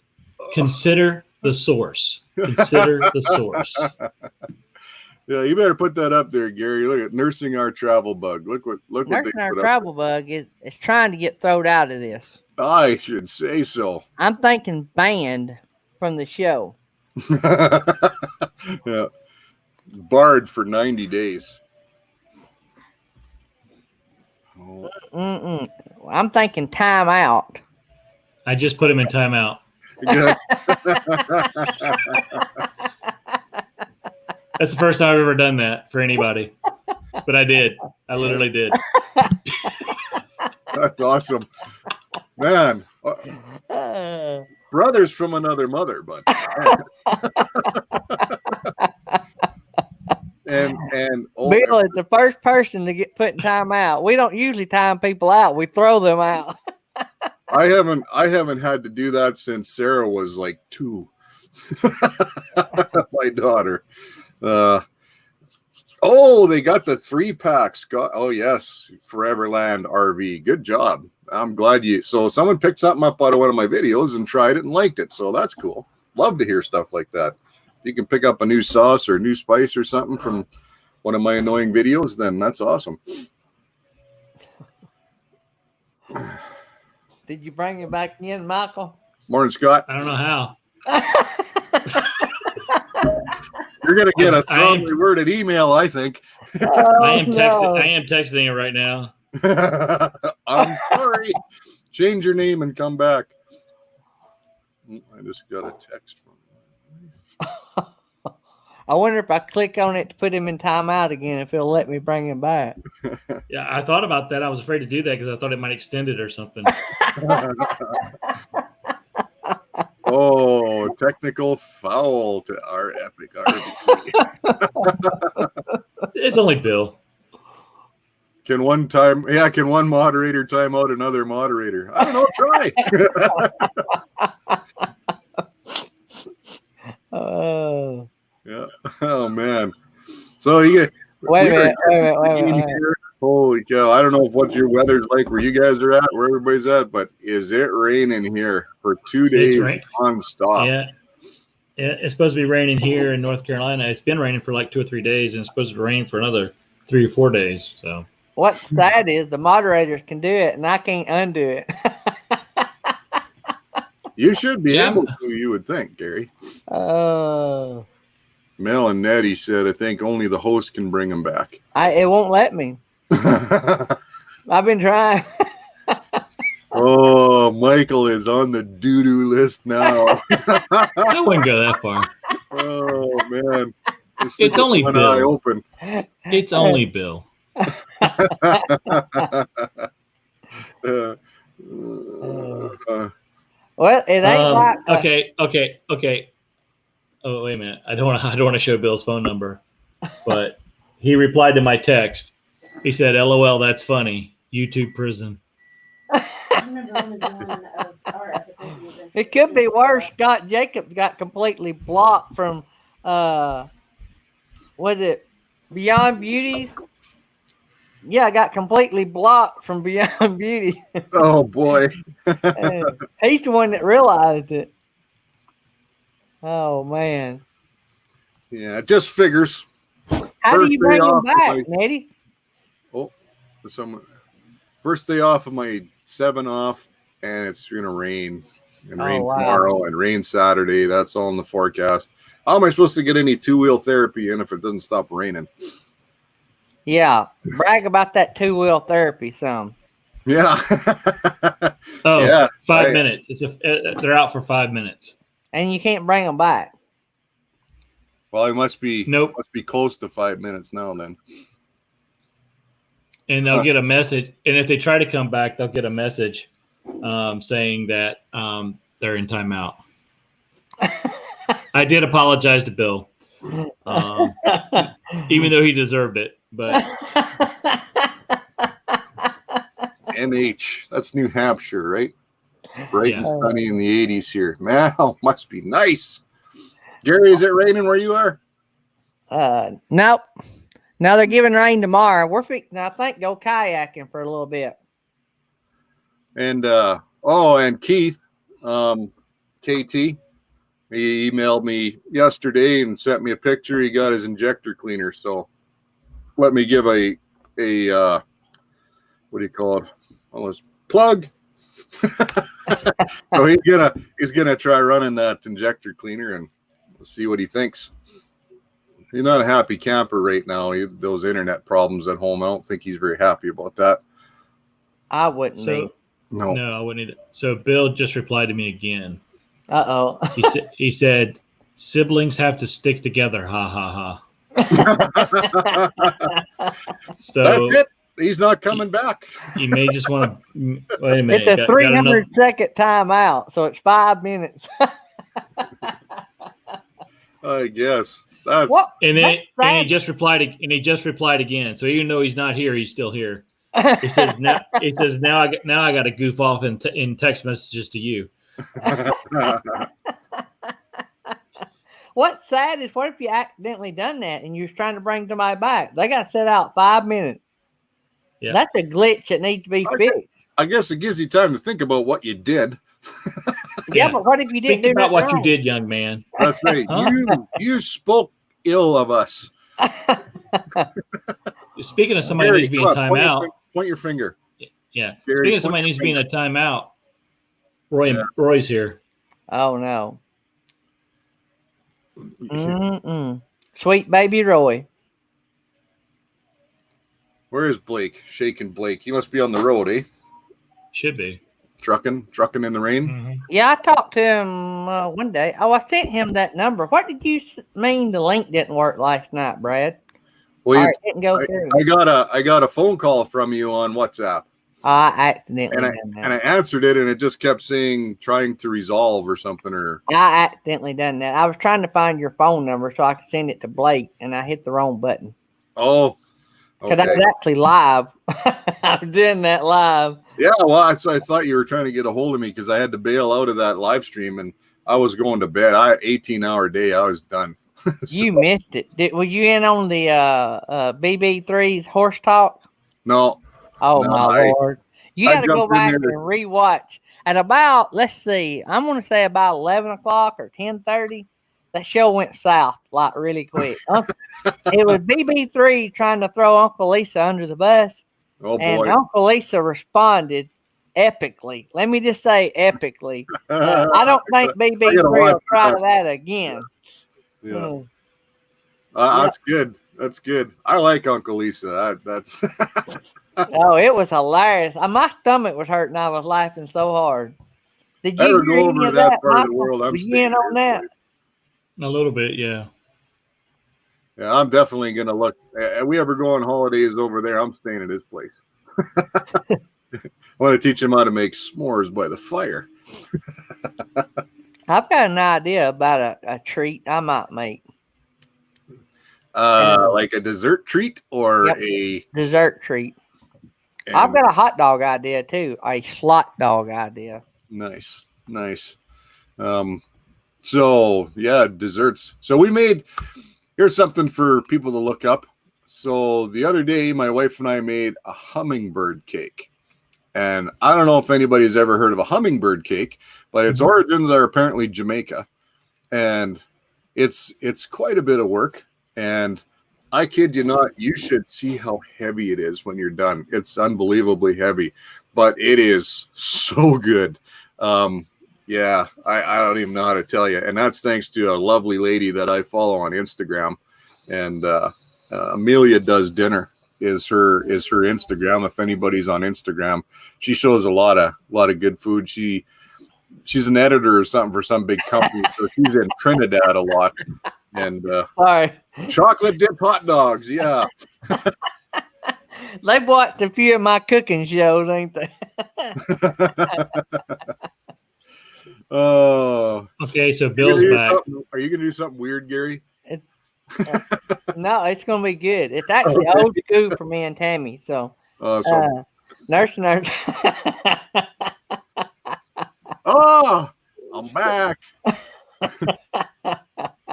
Consider the source. Consider the source. Yeah, you better put that up there, Gary. Look at Nursing Our Travel Bug. Look what Nursing Our Travel Bug is trying to get thrown out of this. I should say so. I'm thinking banned from the show. Yeah. Barred for 90 days. Oh. I'm thinking time out. I just put him in timeout. That's the first time I've ever done that for anybody. But I did. I literally did. That's awesome. Man. Brothers from another mother, but and Bill is the first person to get put in time out. We don't usually time people out. We throw them out. I haven't had to do that since Sarah was like 2. My daughter. They got the 3-packs. Oh yes, Foreverland RV. Good job. I'm glad so someone picked something up out of one of my videos and tried it and liked it. So that's cool. Love to hear stuff like that. If you can pick up a new sauce or a new spice or something from one of my annoying videos, then that's awesome. Did you bring it back in, Michael? Morning, Scott. I don't know how. You're gonna get a strongly worded email, I think. I am texting it right now. I'm sorry. Change your name and come back. I just got a text from my wife. I wonder if I click on it to put him in timeout again, if it'll let me bring him back. Yeah, I thought about that. I was afraid to do that because I thought it might extend it or something. Oh, technical foul to our epic RV. It's only Bill. Can one moderator time out another moderator? I don't know. Try. Yeah. Oh man. So you get. Wait a minute. Holy cow! I don't know what your weather's like where you guys are at, where everybody's at, but is it raining here for 2 days nonstop? Yeah. It's supposed to be raining here in North Carolina. It's been raining for like 2 or 3 days, and it's supposed to rain for another 3 or 4 days. So what's sad is the moderators can do it, and I can't undo it. You should be able to. You would think, Gary. Oh. Mel and Nettie said, I think only the host can bring them back. It won't let me. I've been trying. Oh, Michael is on the doo-doo list now. I wouldn't go that far. Oh, man. It's only one Bill. eye open. It's only Bill. Well, it ain't like Okay. Oh, wait a minute. I don't want to show Bill's phone number, but he replied to my text. He said, "LOL, that's funny. YouTube prison." It could be worse. Scott Jacobs got completely blocked from was it Beyond Beauty? Yeah, I got completely blocked from Beyond Beauty. Oh boy. He's the one that realized it. Oh man. Yeah, it just figures. How do you First day bring him off of back, my- Nettie? Oh, first day off of my 7 off, and it's gonna rain. And rain wow. tomorrow and rain Saturday. That's all in the forecast. How am I supposed to get any 2-wheel therapy in if it doesn't stop raining? Yeah, brag about that 2-wheel therapy some. Yeah. Oh, Yeah, 5 minutes. They're out for 5 minutes. And you can't bring them back. Well, it must be Nope. Must be close to 5 minutes now then. And they'll get a message. And if they try to come back, they'll get a message saying that they're in timeout. I did apologize to Bill, even though he deserved it. But NH, that's New Hampshire, right? Bright and Yeah. sunny in the 80s here. Man, must be nice. Gary, is it raining where you are? Nope. No, they're giving rain tomorrow. We're fixing, I think, go kayaking for a little bit. And and Keith, KT, he emailed me yesterday and sent me a picture. He got his injector cleaner. So let me give a what do you call it? Almost plug. So he's gonna try running that injector cleaner and see what he thinks. He's not a happy camper right now. Those internet problems at home, I don't think he's very happy about that. I wouldn't be. No. No, I wouldn't either. So Bill just replied to me again. Uh-oh. He said, "Siblings have to stick together." Ha ha ha. So That's it. He's not coming back. you may just want to wait a minute. It's a 300-second timeout, so it's 5 minutes. I guess. That's What? And then That's he just replied again. So even though he's not here, he's still here. He says now I got to goof off in text messages to you. What's sad is what if you accidentally done that and you was trying to bring somebody back? They got set out 5 minutes. Yeah. That's a glitch that needs to be fixed. I guess it gives you time to think about what you did. Yeah, but what if you didn't Think do about what wrong? you did, young man. That's right. Huh? You spoke ill of us. Speaking of somebody Gary, needs to be in come on, timeout. Point your finger. Yeah. Gary, Speaking of point somebody your needs to be in finger. a timeout. Roy's here. Oh, no. Mm-mm. Sweet baby Roy. Where is Blake? Shaking Blake. He must be on the road, eh? Should be. Trucking in the rain. Mm-hmm. Yeah, I talked to him one day. Oh, I sent him that number. What did you mean the link didn't work last night, Brad? Well, Or it didn't go through. I got a phone call from you on WhatsApp, Oh, I accidentally and done that. I answered it, and it just kept saying trying to resolve or something. Or I accidentally done that. I was trying to find your phone number so I could send it to Blake, and I hit the wrong button. oh, Because I was actually live. I was doing that live. yeah. Well, that's I thought you were trying to get a hold of me because I had to bail out of that live stream, and I was going to bed. 18-hour day. I was done. You missed it. Were you in on the BB3's horse talk? No. Oh, No, my Lord. You I got to go jumped in back and there. rewatch. At about, let's see, I'm going to say about 11 o'clock or 10:30, that show went south like really quick. It was BB3 trying to throw Uncle Lisa under the bus. Oh And boy. Uncle Lisa responded epically. Let me just say epically. I don't think BB3 watch will try that. that again. Yeah. Mm. That's good. That's good. I like Uncle Lisa. That's Oh, it was hilarious. My stomach was hurting. I was laughing so hard. Did Ever you go hear over any to of that that, part of the Michael? world, I'm Were you staying in on here that? A little bit, yeah. Yeah, I'm definitely gonna look. If we ever go on holidays over there, I'm staying at his place. I want to teach him how to make s'mores by the fire. I've got an idea about a treat I might make. And- Like a dessert treat or Yep. a Dessert treat. I've and got a hot dog idea too. A slot dog idea. nice. So yeah, desserts. So we made here's something for people to look up. So the other day, my wife and I made a hummingbird cake. And I don't know if anybody's ever heard of a hummingbird cake, but its origins are apparently Jamaica. And it's quite a bit of work. And I kid you not, you should see how heavy it is when you're done. It's unbelievably heavy, but it is so good. Yeah, I don't even know how to tell you. And that's thanks to a lovely lady that I follow on Instagram. And Amelia Does Dinner is her Instagram. If anybody's on Instagram, she shows a lot of good food. She's an editor or something for some big company, so she's in Trinidad a lot. And Sorry. chocolate dipped hot dogs, yeah. They've watched a few of my cooking shows, ain't they? Oh, Okay, so Bill's back. Are you gonna do something weird, Gary? No, it's gonna be good. It's actually Okay. old school for me and Tammy. So Awesome. nurse. Oh, I'm back.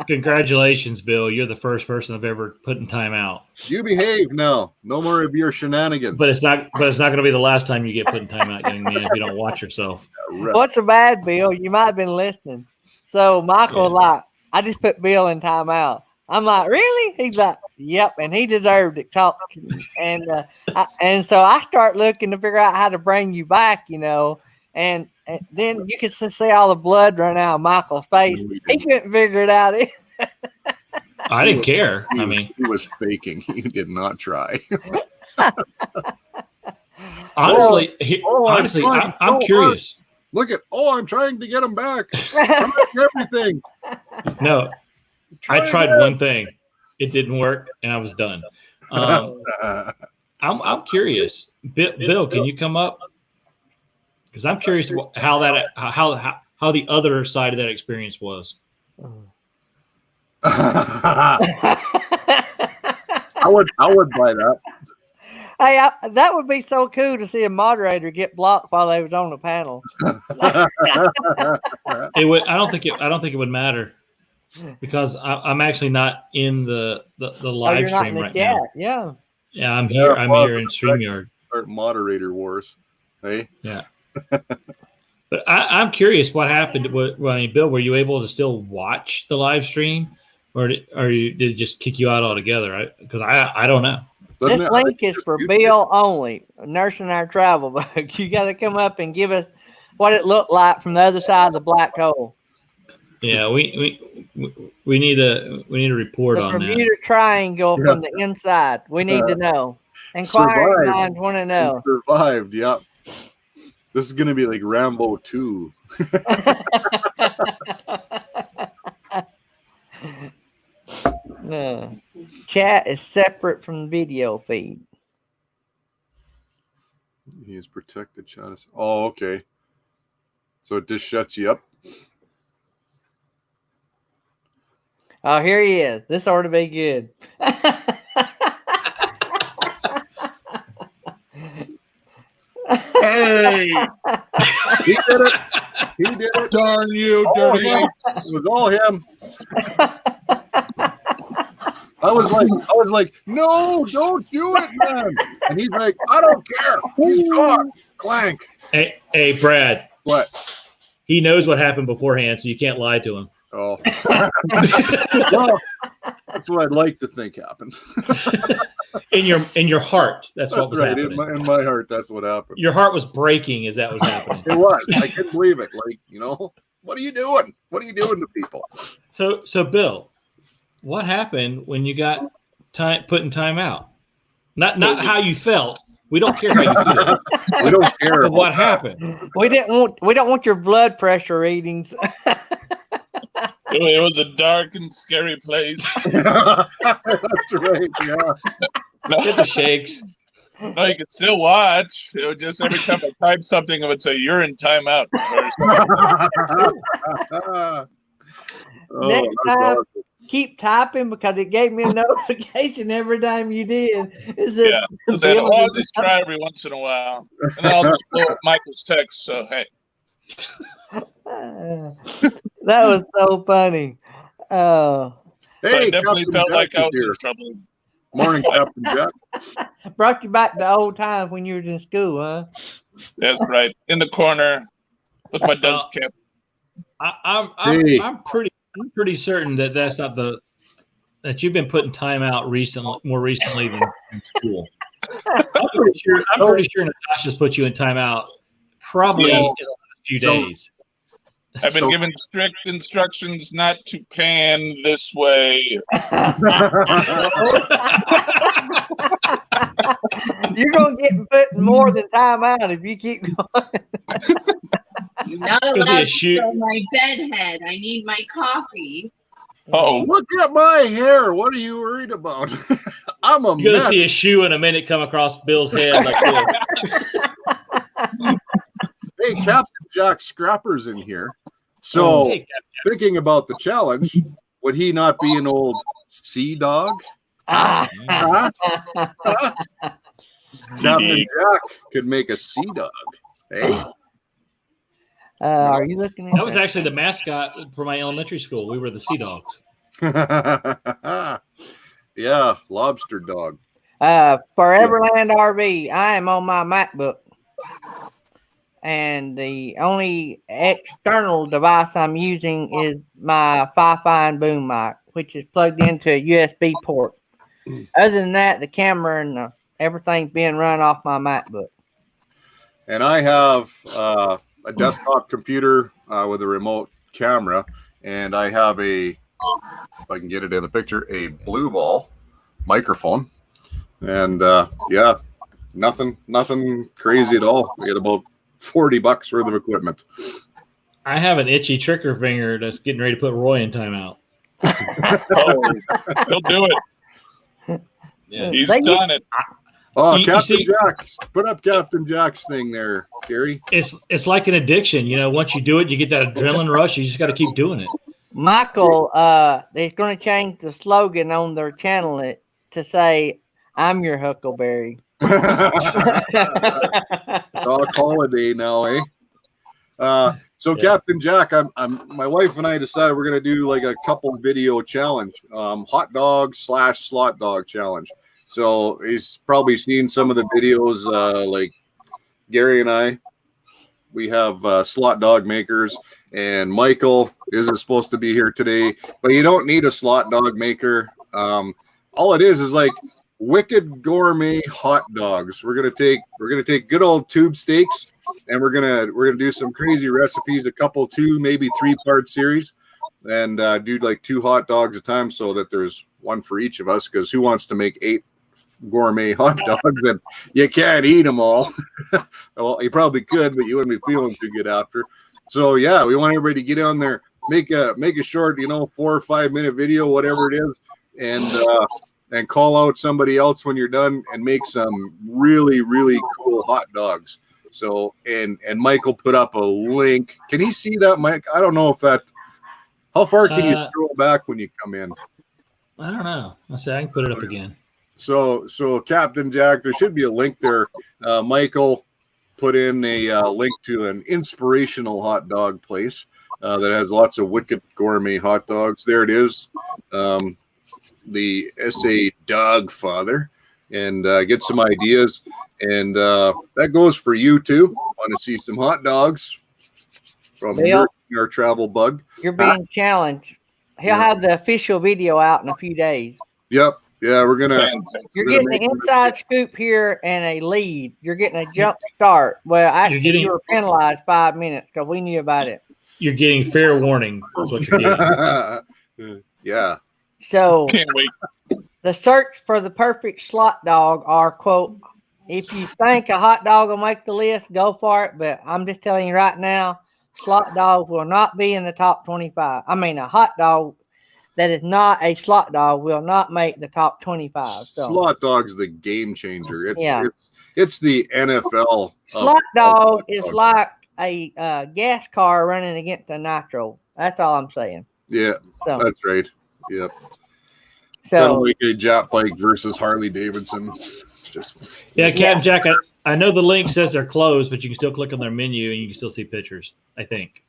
Congratulations, Bill. You're the first person I've ever put in timeout. You behave now. No more of your shenanigans. But it's not going to be the last time you get put in timeout, young man, if you don't watch yourself. What's so bad, Bill? You might have been listening. So Michael's like, I just put Bill in timeout. I'm like, really? He's like, yep, and he deserved it. And so I start looking to figure out how to bring you back, and then you can see all the blood running out of Michael's face. He couldn't figure it out. I didn't care. I mean, he was faking. He did not try. honestly, I'm curious. Look at, I'm trying to get him back. Everything. No, I tried one thing. It didn't work, and I was done. I'm curious. Bill, can you come up? Because I'm curious how the other side of that experience was. I would buy that. Hey, that would be so cool to see a moderator get blocked while they was on the panel. It would. I don't think it would matter because I'm actually not in the live stream right now. Yeah. Yeah, I'm here. I'm here in StreamYard. Start moderator wars. Hey. Yeah. But I'm curious what happened. Bill, were you able to still watch the live stream, or did it just kick you out altogether? Because I don't know. This link is for Bill only. Nursing our travel bug. You got to come up and give us what it looked like from the other side of the black hole. Yeah, we need a report on that. The Bermuda Triangle from the inside. We need to know. Inquiring minds want to know. Survived. Yep. This is going to be like Rambo 2. No. Chat is separate from the video feed. He is protected. Chat is. Oh, okay. So it just shuts you up. Oh, here he is. This ought to be good. Hey! He did it. He did it. Darn you, dirty! It was all him. I was like, no, don't do it, man. And he's like, I don't care. He's gone. Clank. Hey, Brad. What? He knows what happened beforehand, so you can't lie to him. Oh. Well, that's what I'd like to think happened. In your heart, that's what was right. happening. In my heart, that's what happened. Your heart was breaking as that was happening. It was. I couldn't believe it. Like, what are you doing? What are you doing to people? So Bill, what happened when you got put in timeout? Not how you felt. We don't care how you feel. We don't care. But what happened? We don't want your blood pressure readings. It was a dark and scary place. That's right. Yeah. Get the shakes. No, you can still watch. It would just every time I type something, it would say you're in timeout. Oh, Next that's time, awesome. keep typing because it gave me a notification every time you did. It said, Yeah. I said, Bill I'll is- just try every once in a while, and then I'll just blow up Michael's text. So hey, that was so funny. I Hey, definitely Captain felt Jack like I is was here. in trouble. Morning, Captain Jack. Brought you back to old times when you was in school, huh? That's right, in the corner with my dunce cap. Hey. I'm pretty certain that that's not that you've been putting time out more recently than in school. I'm pretty sure Natasha's put you in timeout probably in Yes. the last few So- days. I've been So- given strict instructions not to pan this way. You're gonna get put in more than time out if you keep going. You're not Go see a allowed to shoot. show my bed head. I need my coffee. Oh, Look at my hair. What are you worried about? I'm a You're gonna mess. see a shoe in a minute come across Bill's head like this. Hey, Captain Jack Scrapper's in here. So, Hey, thinking about the challenge, would he not be an old sea dog? Ah. Huh? Huh? Captain Jack could make a sea dog. Hey, Are you looking at that was actually the mascot for my elementary school. We were the Sea Dogs. yeah, lobster dog. Foreverland RV? I am on my MacBook, and the only external device I'm using is my Fi-Fi boom mic, which is plugged into a USB port. Other than that, the camera and everything's being run off my MacBook. And I have a desktop computer with a remote camera, and I have if I can get it in the picture, a blue ball microphone. And yeah, nothing crazy at all. We had about $40 worth of equipment. I have an itchy trigger finger that's getting ready to put Roy in timeout. oh, he'll do it. Yeah. He's They- done it. Oh, You Captain see- Jack, put up Captain Jack's thing there, Gary. It's like an addiction, you know. Once you do it, you get that adrenaline rush. You just got to keep doing it. Michael, they're going to change the slogan on their channel to say, "I'm your Huckleberry." It's all holiday now, eh? So Yeah. Captain Jack, my wife and I decided we're gonna do like a couple video challenge, hot dog / slot dog challenge. So he's probably seen some of the videos, like Gary and I. We have slot dog makers, and Michael isn't supposed to be here today, but you don't need a slot dog maker. All it is like wicked gourmet hot dogs. We're gonna take good old tube steaks, and we're gonna do some crazy recipes, a couple 2, maybe 3-part series, and do like 2 hot dogs a time, so that there's one for each of us. Because who wants to make 8 gourmet hot dogs and you can't eat them all? Well, you probably could, but you wouldn't be feeling too good after. So yeah, we want everybody to get on there, make a short, 4 or 5 minute video, whatever it is, and call out somebody else when you're done, and make some really, really cool hot dogs. So, and Michael put up a link. Can he see that, Mike? I don't know if that. How far can you scroll back when you come in? I don't know. I said I can put it up again. So Captain Jack, there should be a link there. Michael put in a link to an inspirational hot dog place that has lots of wicked gourmet hot dogs. There it is. The SA Dog Father, and get some ideas. And that goes for you too. Want to see some hot dogs from Bill? our travel bug? You're being challenged. He'll have the official video out in a few days. Yep. Yeah, we're gonna. Fantastic. You're We're gonna getting the make- inside scoop here and a lead. You're getting a jump start. Well, actually, getting- you were penalized 5 minutes because we knew about it. You're getting fair warning. Is what you're getting. Yeah. So Can't wait. the search for the perfect slot dog are, quote, if you think a hot dog will make the list, go for it. But I'm just telling you right now, slot dogs will not be in the top 25. I mean, a hot dog that is not a slot dog will not make the top 25. So Slot dog's the game changer. Yeah. It's the NFL. slot dog is dogs. like a gas car running against a nitro. That's all I'm saying. Yeah, So that's right. Yep. Kind of so like a Jap bike versus Harley Davidson. Yeah, Captain Jack, I know the link says they're closed, but you can still click on their menu and you can still see pictures, I think.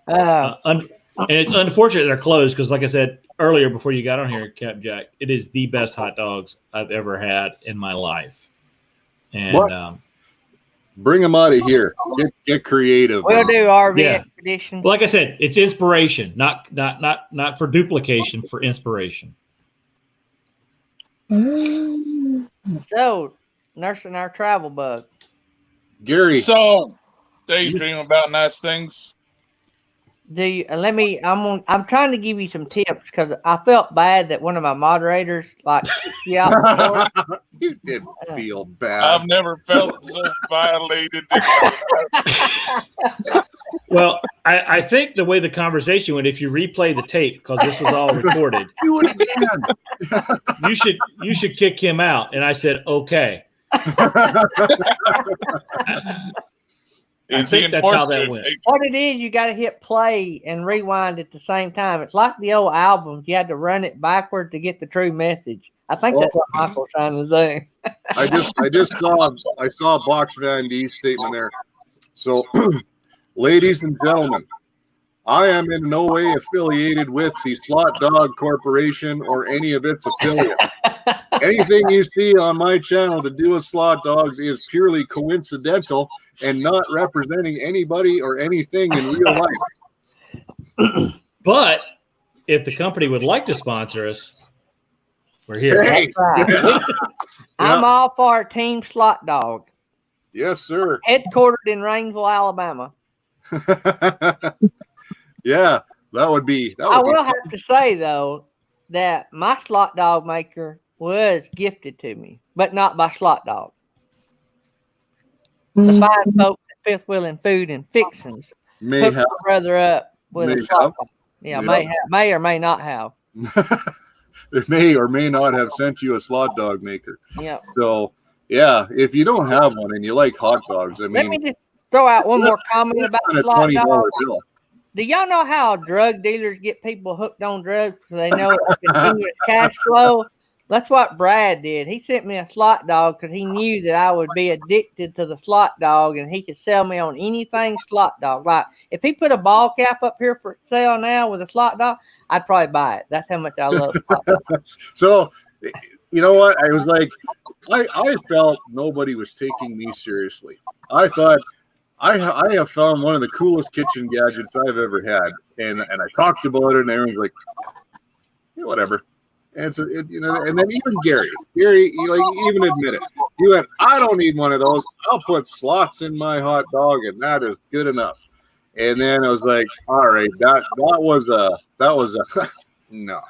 And it's unfortunate they're closed because, like I said earlier before you got on here, Captain Jack, it is the best hot dogs I've ever had in my life. And bring them out of here. Get creative. we'll do RV Yeah. expeditions. like I said, it's inspiration, not for duplication, for inspiration. So nursing our travel bug. Gary, So, daydream about nice things. Do you, I'm trying to give you some tips because I felt bad that one of my moderators kicked you out before. you didn't feel I've bad. never felt so violated. Well, I think the way the conversation went, if you replay the tape, because this was all recorded, Do it again. you should kick him out. And I said, okay. I think that's how that went. What it is, you got to hit play and rewind at the same time. It's like the old albums. You had to run it backward to get the true message. I think that's what Michael's trying to say. I just saw Box Van D's statement there. So, ladies and gentlemen, I am in no way affiliated with the Slot Dog Corporation or any of its affiliates. Anything you see on my channel to do with slot dogs is purely coincidental and not representing anybody or anything in real life. But if the company would like to sponsor us, we're here. Hey. Right. I'm all for Team Slot Dog, Yes, sir. headquartered in Rainsville, Alabama. Yeah, that would be. I will have to say, though, that my slot dog maker was gifted to me, but not by Slot Dog. The fine folks at Fifth Wheel and Food and Fixins May hooked have. my brother up with May a slot have. dog. Yeah, Yeah. may or may not have. They may or may not have sent you a slot dog maker. Yeah. So, yeah, if you don't have one and you like hot dogs, I Let mean, me just throw out one more comment it's about on a slot $20 dog. bill. Do y'all know how drug dealers get people hooked on drugs because they know it's a continuous cash flow? That's what Brad did. He sent me a slot dog because he knew that I would be addicted to the slot dog and he could sell me on anything slot dog. Like if he put a ball cap up here for sale now with a slot dog, I'd probably buy it. That's how much I love slot dogs. So, you know what? I was like, I felt nobody was taking me seriously. I thought I have found one of the coolest kitchen gadgets I've ever had, and I talked about it, and everyone's like, yeah, whatever. And so, and then even Gary, you even admit it. He went, I don't need one of those. I'll put slots in my hot dog, and that is good enough. And then I was like, all right, that was a no.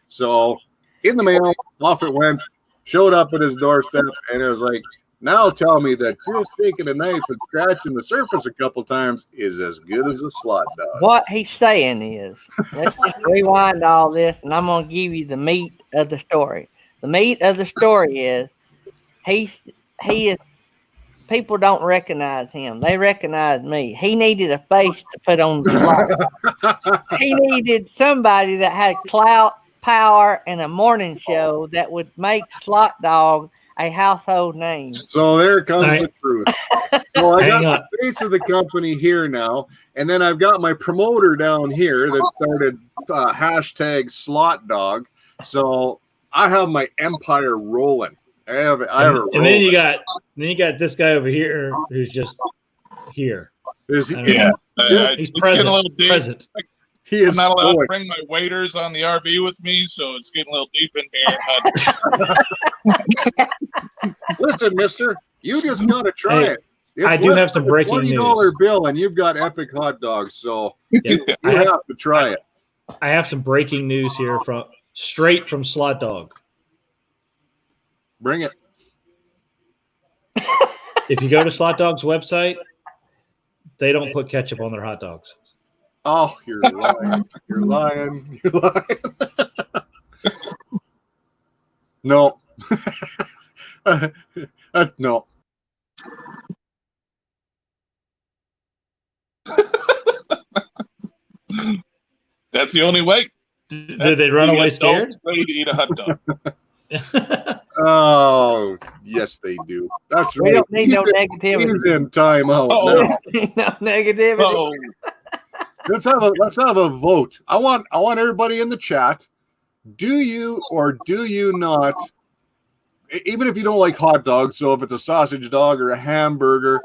So in the mail, off it went, showed up at his doorstep, and it was like, now tell me that just taking a knife and scratching the surface a couple times is as good as a slot dog. What he's saying is, let's just rewind all this, and I'm going to give you the meat of the story. The meat of the story is he is. People don't recognize him; they recognize me. He needed a face to put on the slot. He needed somebody that had clout, power, and a morning show that would make Slot Dog a household name. So there comes the truth. So I got on. the face of the company here now, and then I've got my promoter down here that started hashtag Slot Dog. So I have my empire rolling. I have it. And then you got this guy over here who's just here. He's He's It's getting a little deep. present. He I'm is not allowed to stoic. bring my waiters on the RV with me, so it's getting a little deep in here. Listen, mister, you just got to try Hey, it. It's I do less have some than a breaking $20 bill, and you've got epic hot dogs, so Yeah. you I have to try it. have some breaking news here straight from Slot Dog. Bring it. If you go to Slot Dog's website, they don't put ketchup on their hot dogs. Oh, you're lying. You're lying. You're lying. No. No. That's the only way. Did they run away scared? Ready to eat a hot dog. Oh, yes, they do. That's We right. don't need no negativity. He's in timeout Oh. now. No negativity. Oh, Let's have a vote. I want everybody in the chat. Do you or do you not? Even if you don't like hot dogs, so if it's a sausage dog or a hamburger,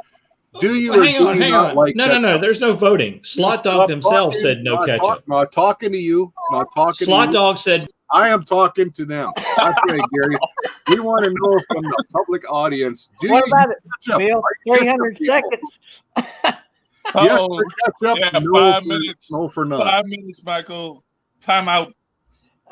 do you Well, or hang do on, you hang not on. like No, ketchup? no. There's no voting. Slot Dog Stop themselves talking, said no not ketchup. not talking to you. Not talking Slot to you. Dog said I am talking to them. That's right, Gary. We want to know from the public audience. Do What you about it, ketchup? Bill? Are you 300 ketchup seconds. Yes oh, for ketchup. yeah, No 5 for, minutes. no for not. 5 minutes, Michael. Time out.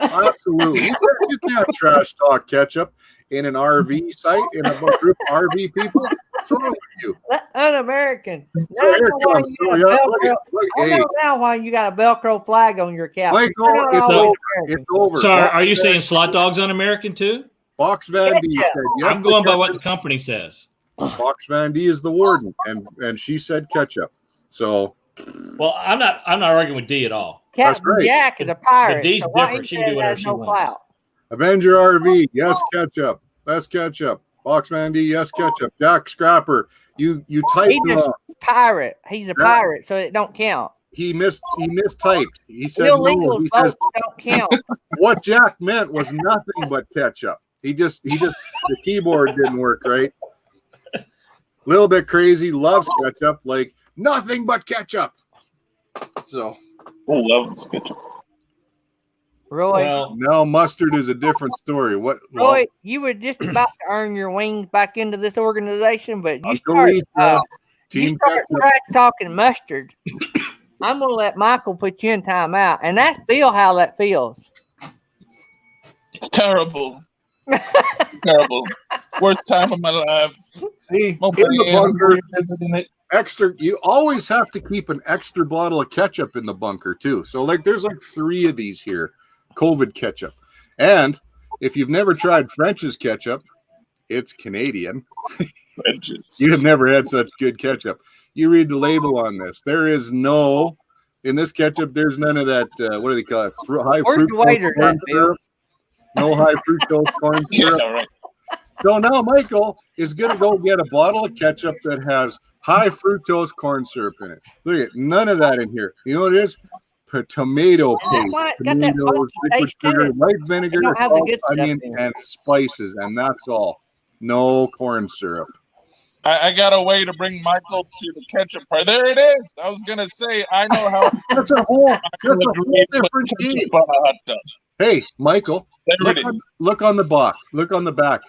Absolutely. You can't trash talk ketchup in an RV site, in a group of RV people. What's wrong with you? Un-American. Now So I here know why comes. you So, got a yeah, Velcro. I hey, know now why you got a Velcro flag on your cap. Michael, You're not it's always over. American. It's over. So are you saying Slot Dog's un-American too? Box Van D said yes. I'm going to by what the ketchup. company says. Box Van D is the warden, and she said ketchup. So Well, I'm not arguing with D at all. Captain right. Jack is a pirate. D's so what different. he She can do says whatever has she no wants. clout. Avenger RV, yes ketchup. That's ketchup. Box Van D, yes ketchup. Jack Scrapper, you typed He just wrong. pirate. He's a pirate, so it don't count. He mistyped. He said no. Illegal He votes says don't count. what Jack meant was nothing but ketchup. He just the keyboard didn't work right. Little bit crazy, loves ketchup, like nothing but ketchup. So I love ketchup. Roy, Well, now mustard is a different story. What Roy, you were just about to earn your wings back into this organization, but you Uncle start Lisa, you Team start Ketchup. trash talking mustard. I'm gonna let Michael put you in timeout, and that's Bill how that feels. It's terrible. Terrible. Worst time of my life. See, in Nobody the bunker, revisiting it. extra. You always have to keep an extra bottle of ketchup in the bunker too. So like, there's like 3 of these here, COVID ketchup. And if you've never tried French's ketchup, it's Canadian. You have never had such good ketchup. You read the label on this. There is no in this ketchup. There's none of that. What do they call it? High Where's the waiter, corn Bill? syrup. No high fructose corn syrup. Yeah, right. So now Michael is going to go get a bottle of ketchup that has high fructose corn syrup in it. Look at none of that in here. You know what it is? Tomato And that's why paste, it's got that tomatoes, funky liquid taste to sugar, it. white vinegar, don't have the salt, good stuff onion, in it. and spices, and that's all. No corn syrup. I got a way to bring Michael to the ketchup part. There it is. I was gonna say I know how. That's a whole Put different game. ketchup on a hot dog. Hey, Michael, There it is. look on the box. Look on the back.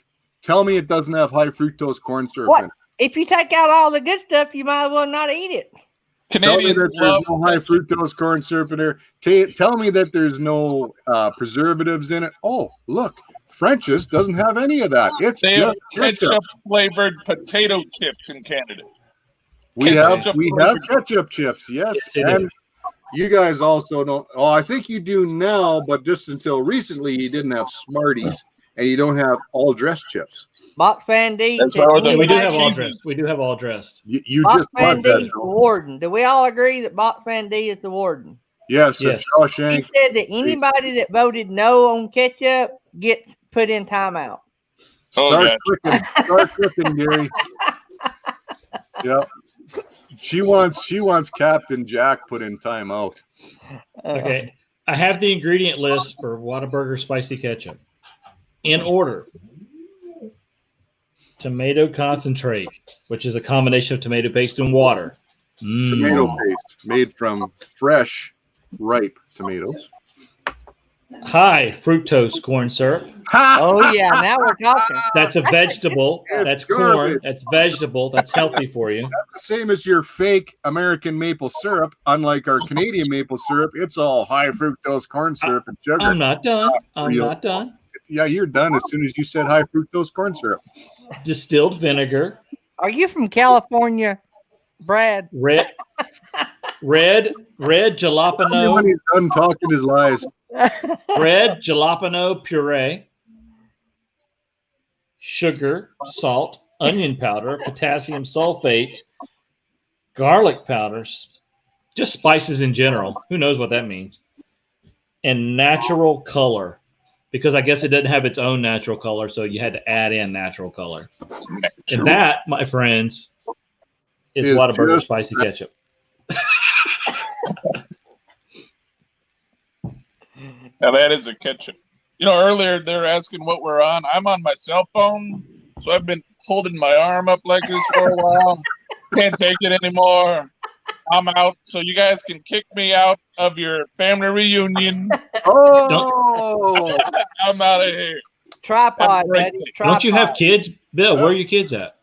Tell me it doesn't have high fructose corn syrup What? in it. If you take out all the good stuff, you might as well not eat it. Tell me Canadians that there's love no high fructose corn syrup in there. Tell me that there's no preservatives in it. Oh, look, French's doesn't have any of that. It's They have just ketchup. ketchup flavored potato chips in Canada. We have ketchup-flavored- ketchup chips, yes. Yes, it And you guys also don't. Oh, I think you do now, but just until recently, you didn't have Smarties, and you don't have all dressed chips. Box Van D. That's said where the- yeah, we do have anybody- all dressed. We do have all dressed. You Box just Van bought D that. is the warden. Do we all agree that Box Van D is the warden? Yes, Yes. He Shawshank. said that anybody that voted no on ketchup gets put in timeout. Oh, Start yeah. clicking. Start clicking, Gary. Yeah. She wants Captain Jack put in timeout. Okay. I have the ingredient list for Whataburger spicy ketchup. In order. Tomato concentrate, which is a combination of tomato paste and water. Tomato paste made from fresh, ripe tomatoes. High fructose corn syrup. Oh yeah, now we're talking. That's a vegetable. It's That's garbage. corn. That's vegetable. That's healthy for you. The same as your fake American maple syrup. Unlike our Canadian maple syrup, it's all high fructose corn syrup and sugar. I'm not done. I'm Real. not done. Yeah, you're done as soon as you said high fructose corn syrup. Distilled vinegar. Are you from California, Brad? Red jalapeno. When he's done talking his lies. Red jalapeno puree. sugar, salt, onion powder, potassium sulfate, garlic powders, just spices in general. Who knows what that means? And natural color, because I guess it doesn't have its own natural color, so you had to add in natural color. And that, my friends, is Whataburger spicy ketchup. Now that is a ketchup. You know, earlier they were asking what we're on. I'm on my cell phone, so I've been holding my arm up like this for a while. Can't take it anymore. I'm out, so you guys can kick me out of your family reunion. Oh, I'm out of here. Tripod, buddy. Tripod. Don't you have kids, Bill? Where are your kids at?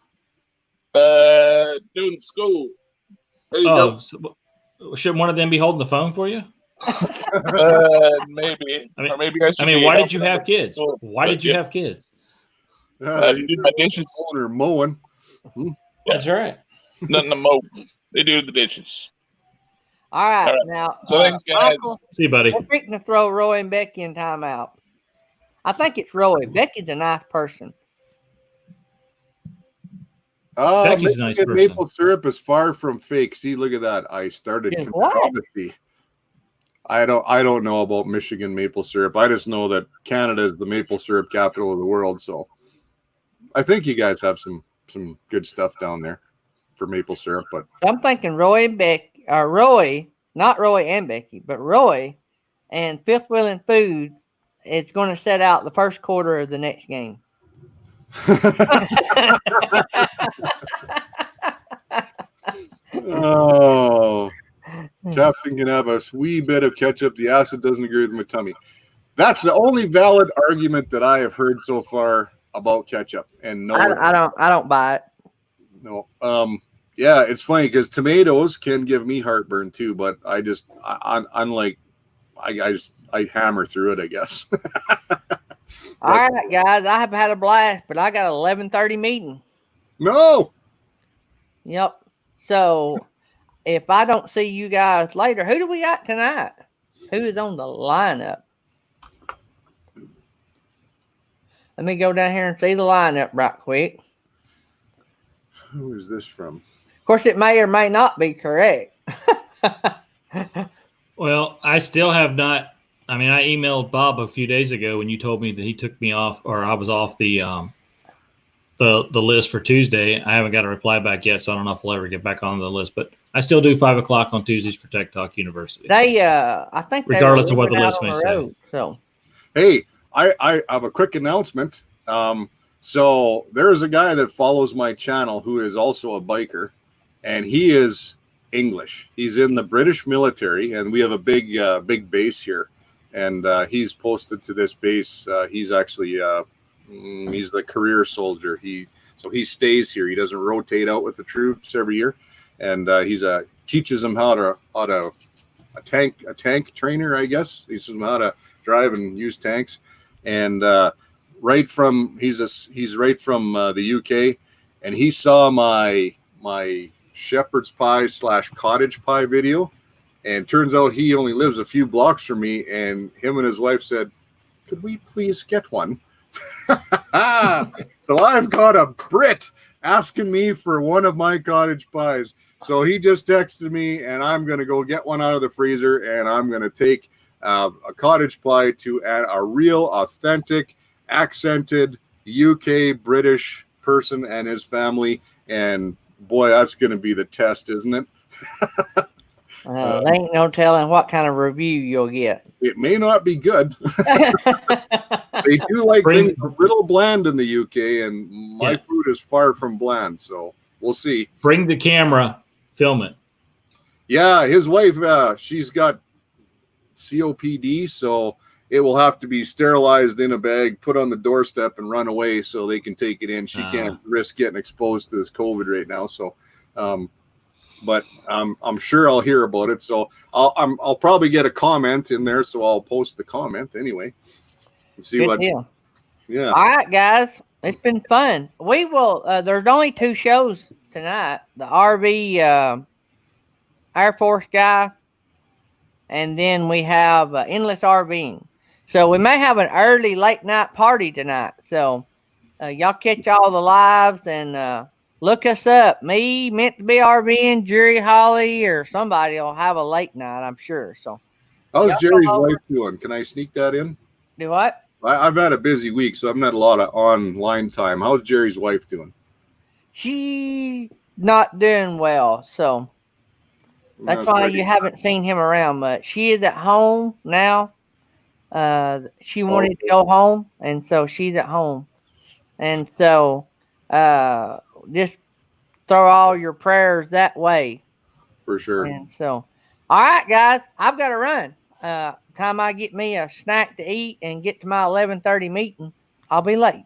Doing school. There you go. So, should one of them be holding the phone for you? Maybe. I Or maybe I should. mean, why did you have kids? Why did you have kids? You do my dishes. Or mowing. That's right. Nothing to mow. They do the dishes. All right, All right. now. So thanks, guys. Michael, See you, buddy. we're fixing to throw Roy and Becky in timeout. I think it's Roy. Becky's a nice person. Becky's a nice person. Maple syrup is far from fake. See, look at that. I started Is what? controversy. I don't know about Michigan maple syrup. I just know that Canada is the maple syrup capital of the world. So I think you guys have some good stuff down there for maple syrup. But So I'm thinking Roy and Becky, or Roy, not Roy and Becky, but Roy and Fifth Wheel and Food is going to set out the first quarter of the next game. oh, Captain can have a wee bit of ketchup. The acid doesn't agree with my tummy. That's the only valid argument that I have heard so far about ketchup. And no, I don't buy it. no. Yeah, it's funny because tomatoes can give me heartburn too, but I hammer through it, I guess. All right, guys, I have had a blast, but I got an 11:30 meeting. No. Yep. So if I don't see you guys later, who do we got tonight? Who is on the lineup? Let me go down here and see the lineup right quick. Who is this from? Of course, it may or may not be correct. Well, I still have not. I mean, I emailed Bob a few days ago when you told me that he took me off, or I was off the list for Tuesday. I haven't got a reply back yet, so I don't know if we'll ever get back on the list. But I still do 5 o'clock on Tuesdays for Tech Talk University. They, I think, regardless of what the out list on may the say. road, so. Hey, I have a quick announcement. So there's a guy that follows my channel who is also a biker, and he is English. He's in the British military, and we have a big base here. And he's posted to this base. He's actually he's the career soldier. He stays here. He doesn't rotate out with the troops every year. And teaches them how to a tank trainer, I guess. He teaches them how to drive and use tanks. And he's right from the UK, and he saw my shepherd's pie / cottage pie video. And turns out he only lives a few blocks from me, and him and his wife said, "Could we please get one?" So I've got a Brit asking me for one of my cottage pies. So he just texted me, and I'm going to go get one out of the freezer, and I'm going to take a cottage pie to a real, authentic, accented UK British person and his family. And boy, that's going to be the test, isn't it? There ain't no telling what kind of review you'll get. It may not be good. They do like things a little bland in the UK, and my food is far from bland, so we'll see. Bring the camera, film it. Yeah, his wife, she's got COPD, so it will have to be sterilized in a bag, put on the doorstep, and run away so they can take it in. She can't risk getting exposed to this COVID right now, so but I'm sure I'll hear about it. So I'll probably get a comment in there, so I'll post the comment anyway and see what. Deal. Yeah. All right, guys, it's been fun. We will. There's only 2 shows tonight: the RV Air Force guy, and then we have endless RVing. So we may have an early late night party tonight. So Y'all catch all the lives and look us up. Me, meant to be RVing, Jerry, Holly, or somebody will have a late night, I'm sure. So How's y'all Jerry's come over. wife doing? Can I sneak that in? Do what? I've had a busy week, so I've not a lot of online time. How's Jerry's wife doing? She not doing well, so that's why you haven't seen him around much. She is at home now. She wanted to go home, and so she's at home. And so just throw all your prayers that way. For sure. And so, all right, guys, I've got to run. Time I get me a snack to eat and get to my 11:30 meeting, I'll be late.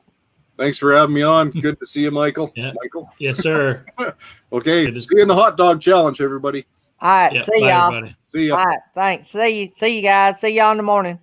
Thanks for having me on. Good to see you, Michael. Yeah. Michael. Yes, sir. Okay. Good to See you in the hot dog challenge, everybody. All right, Yeah, see bye, y'all. everybody. See ya. All right, thanks. See you guys. See y'all in the morning.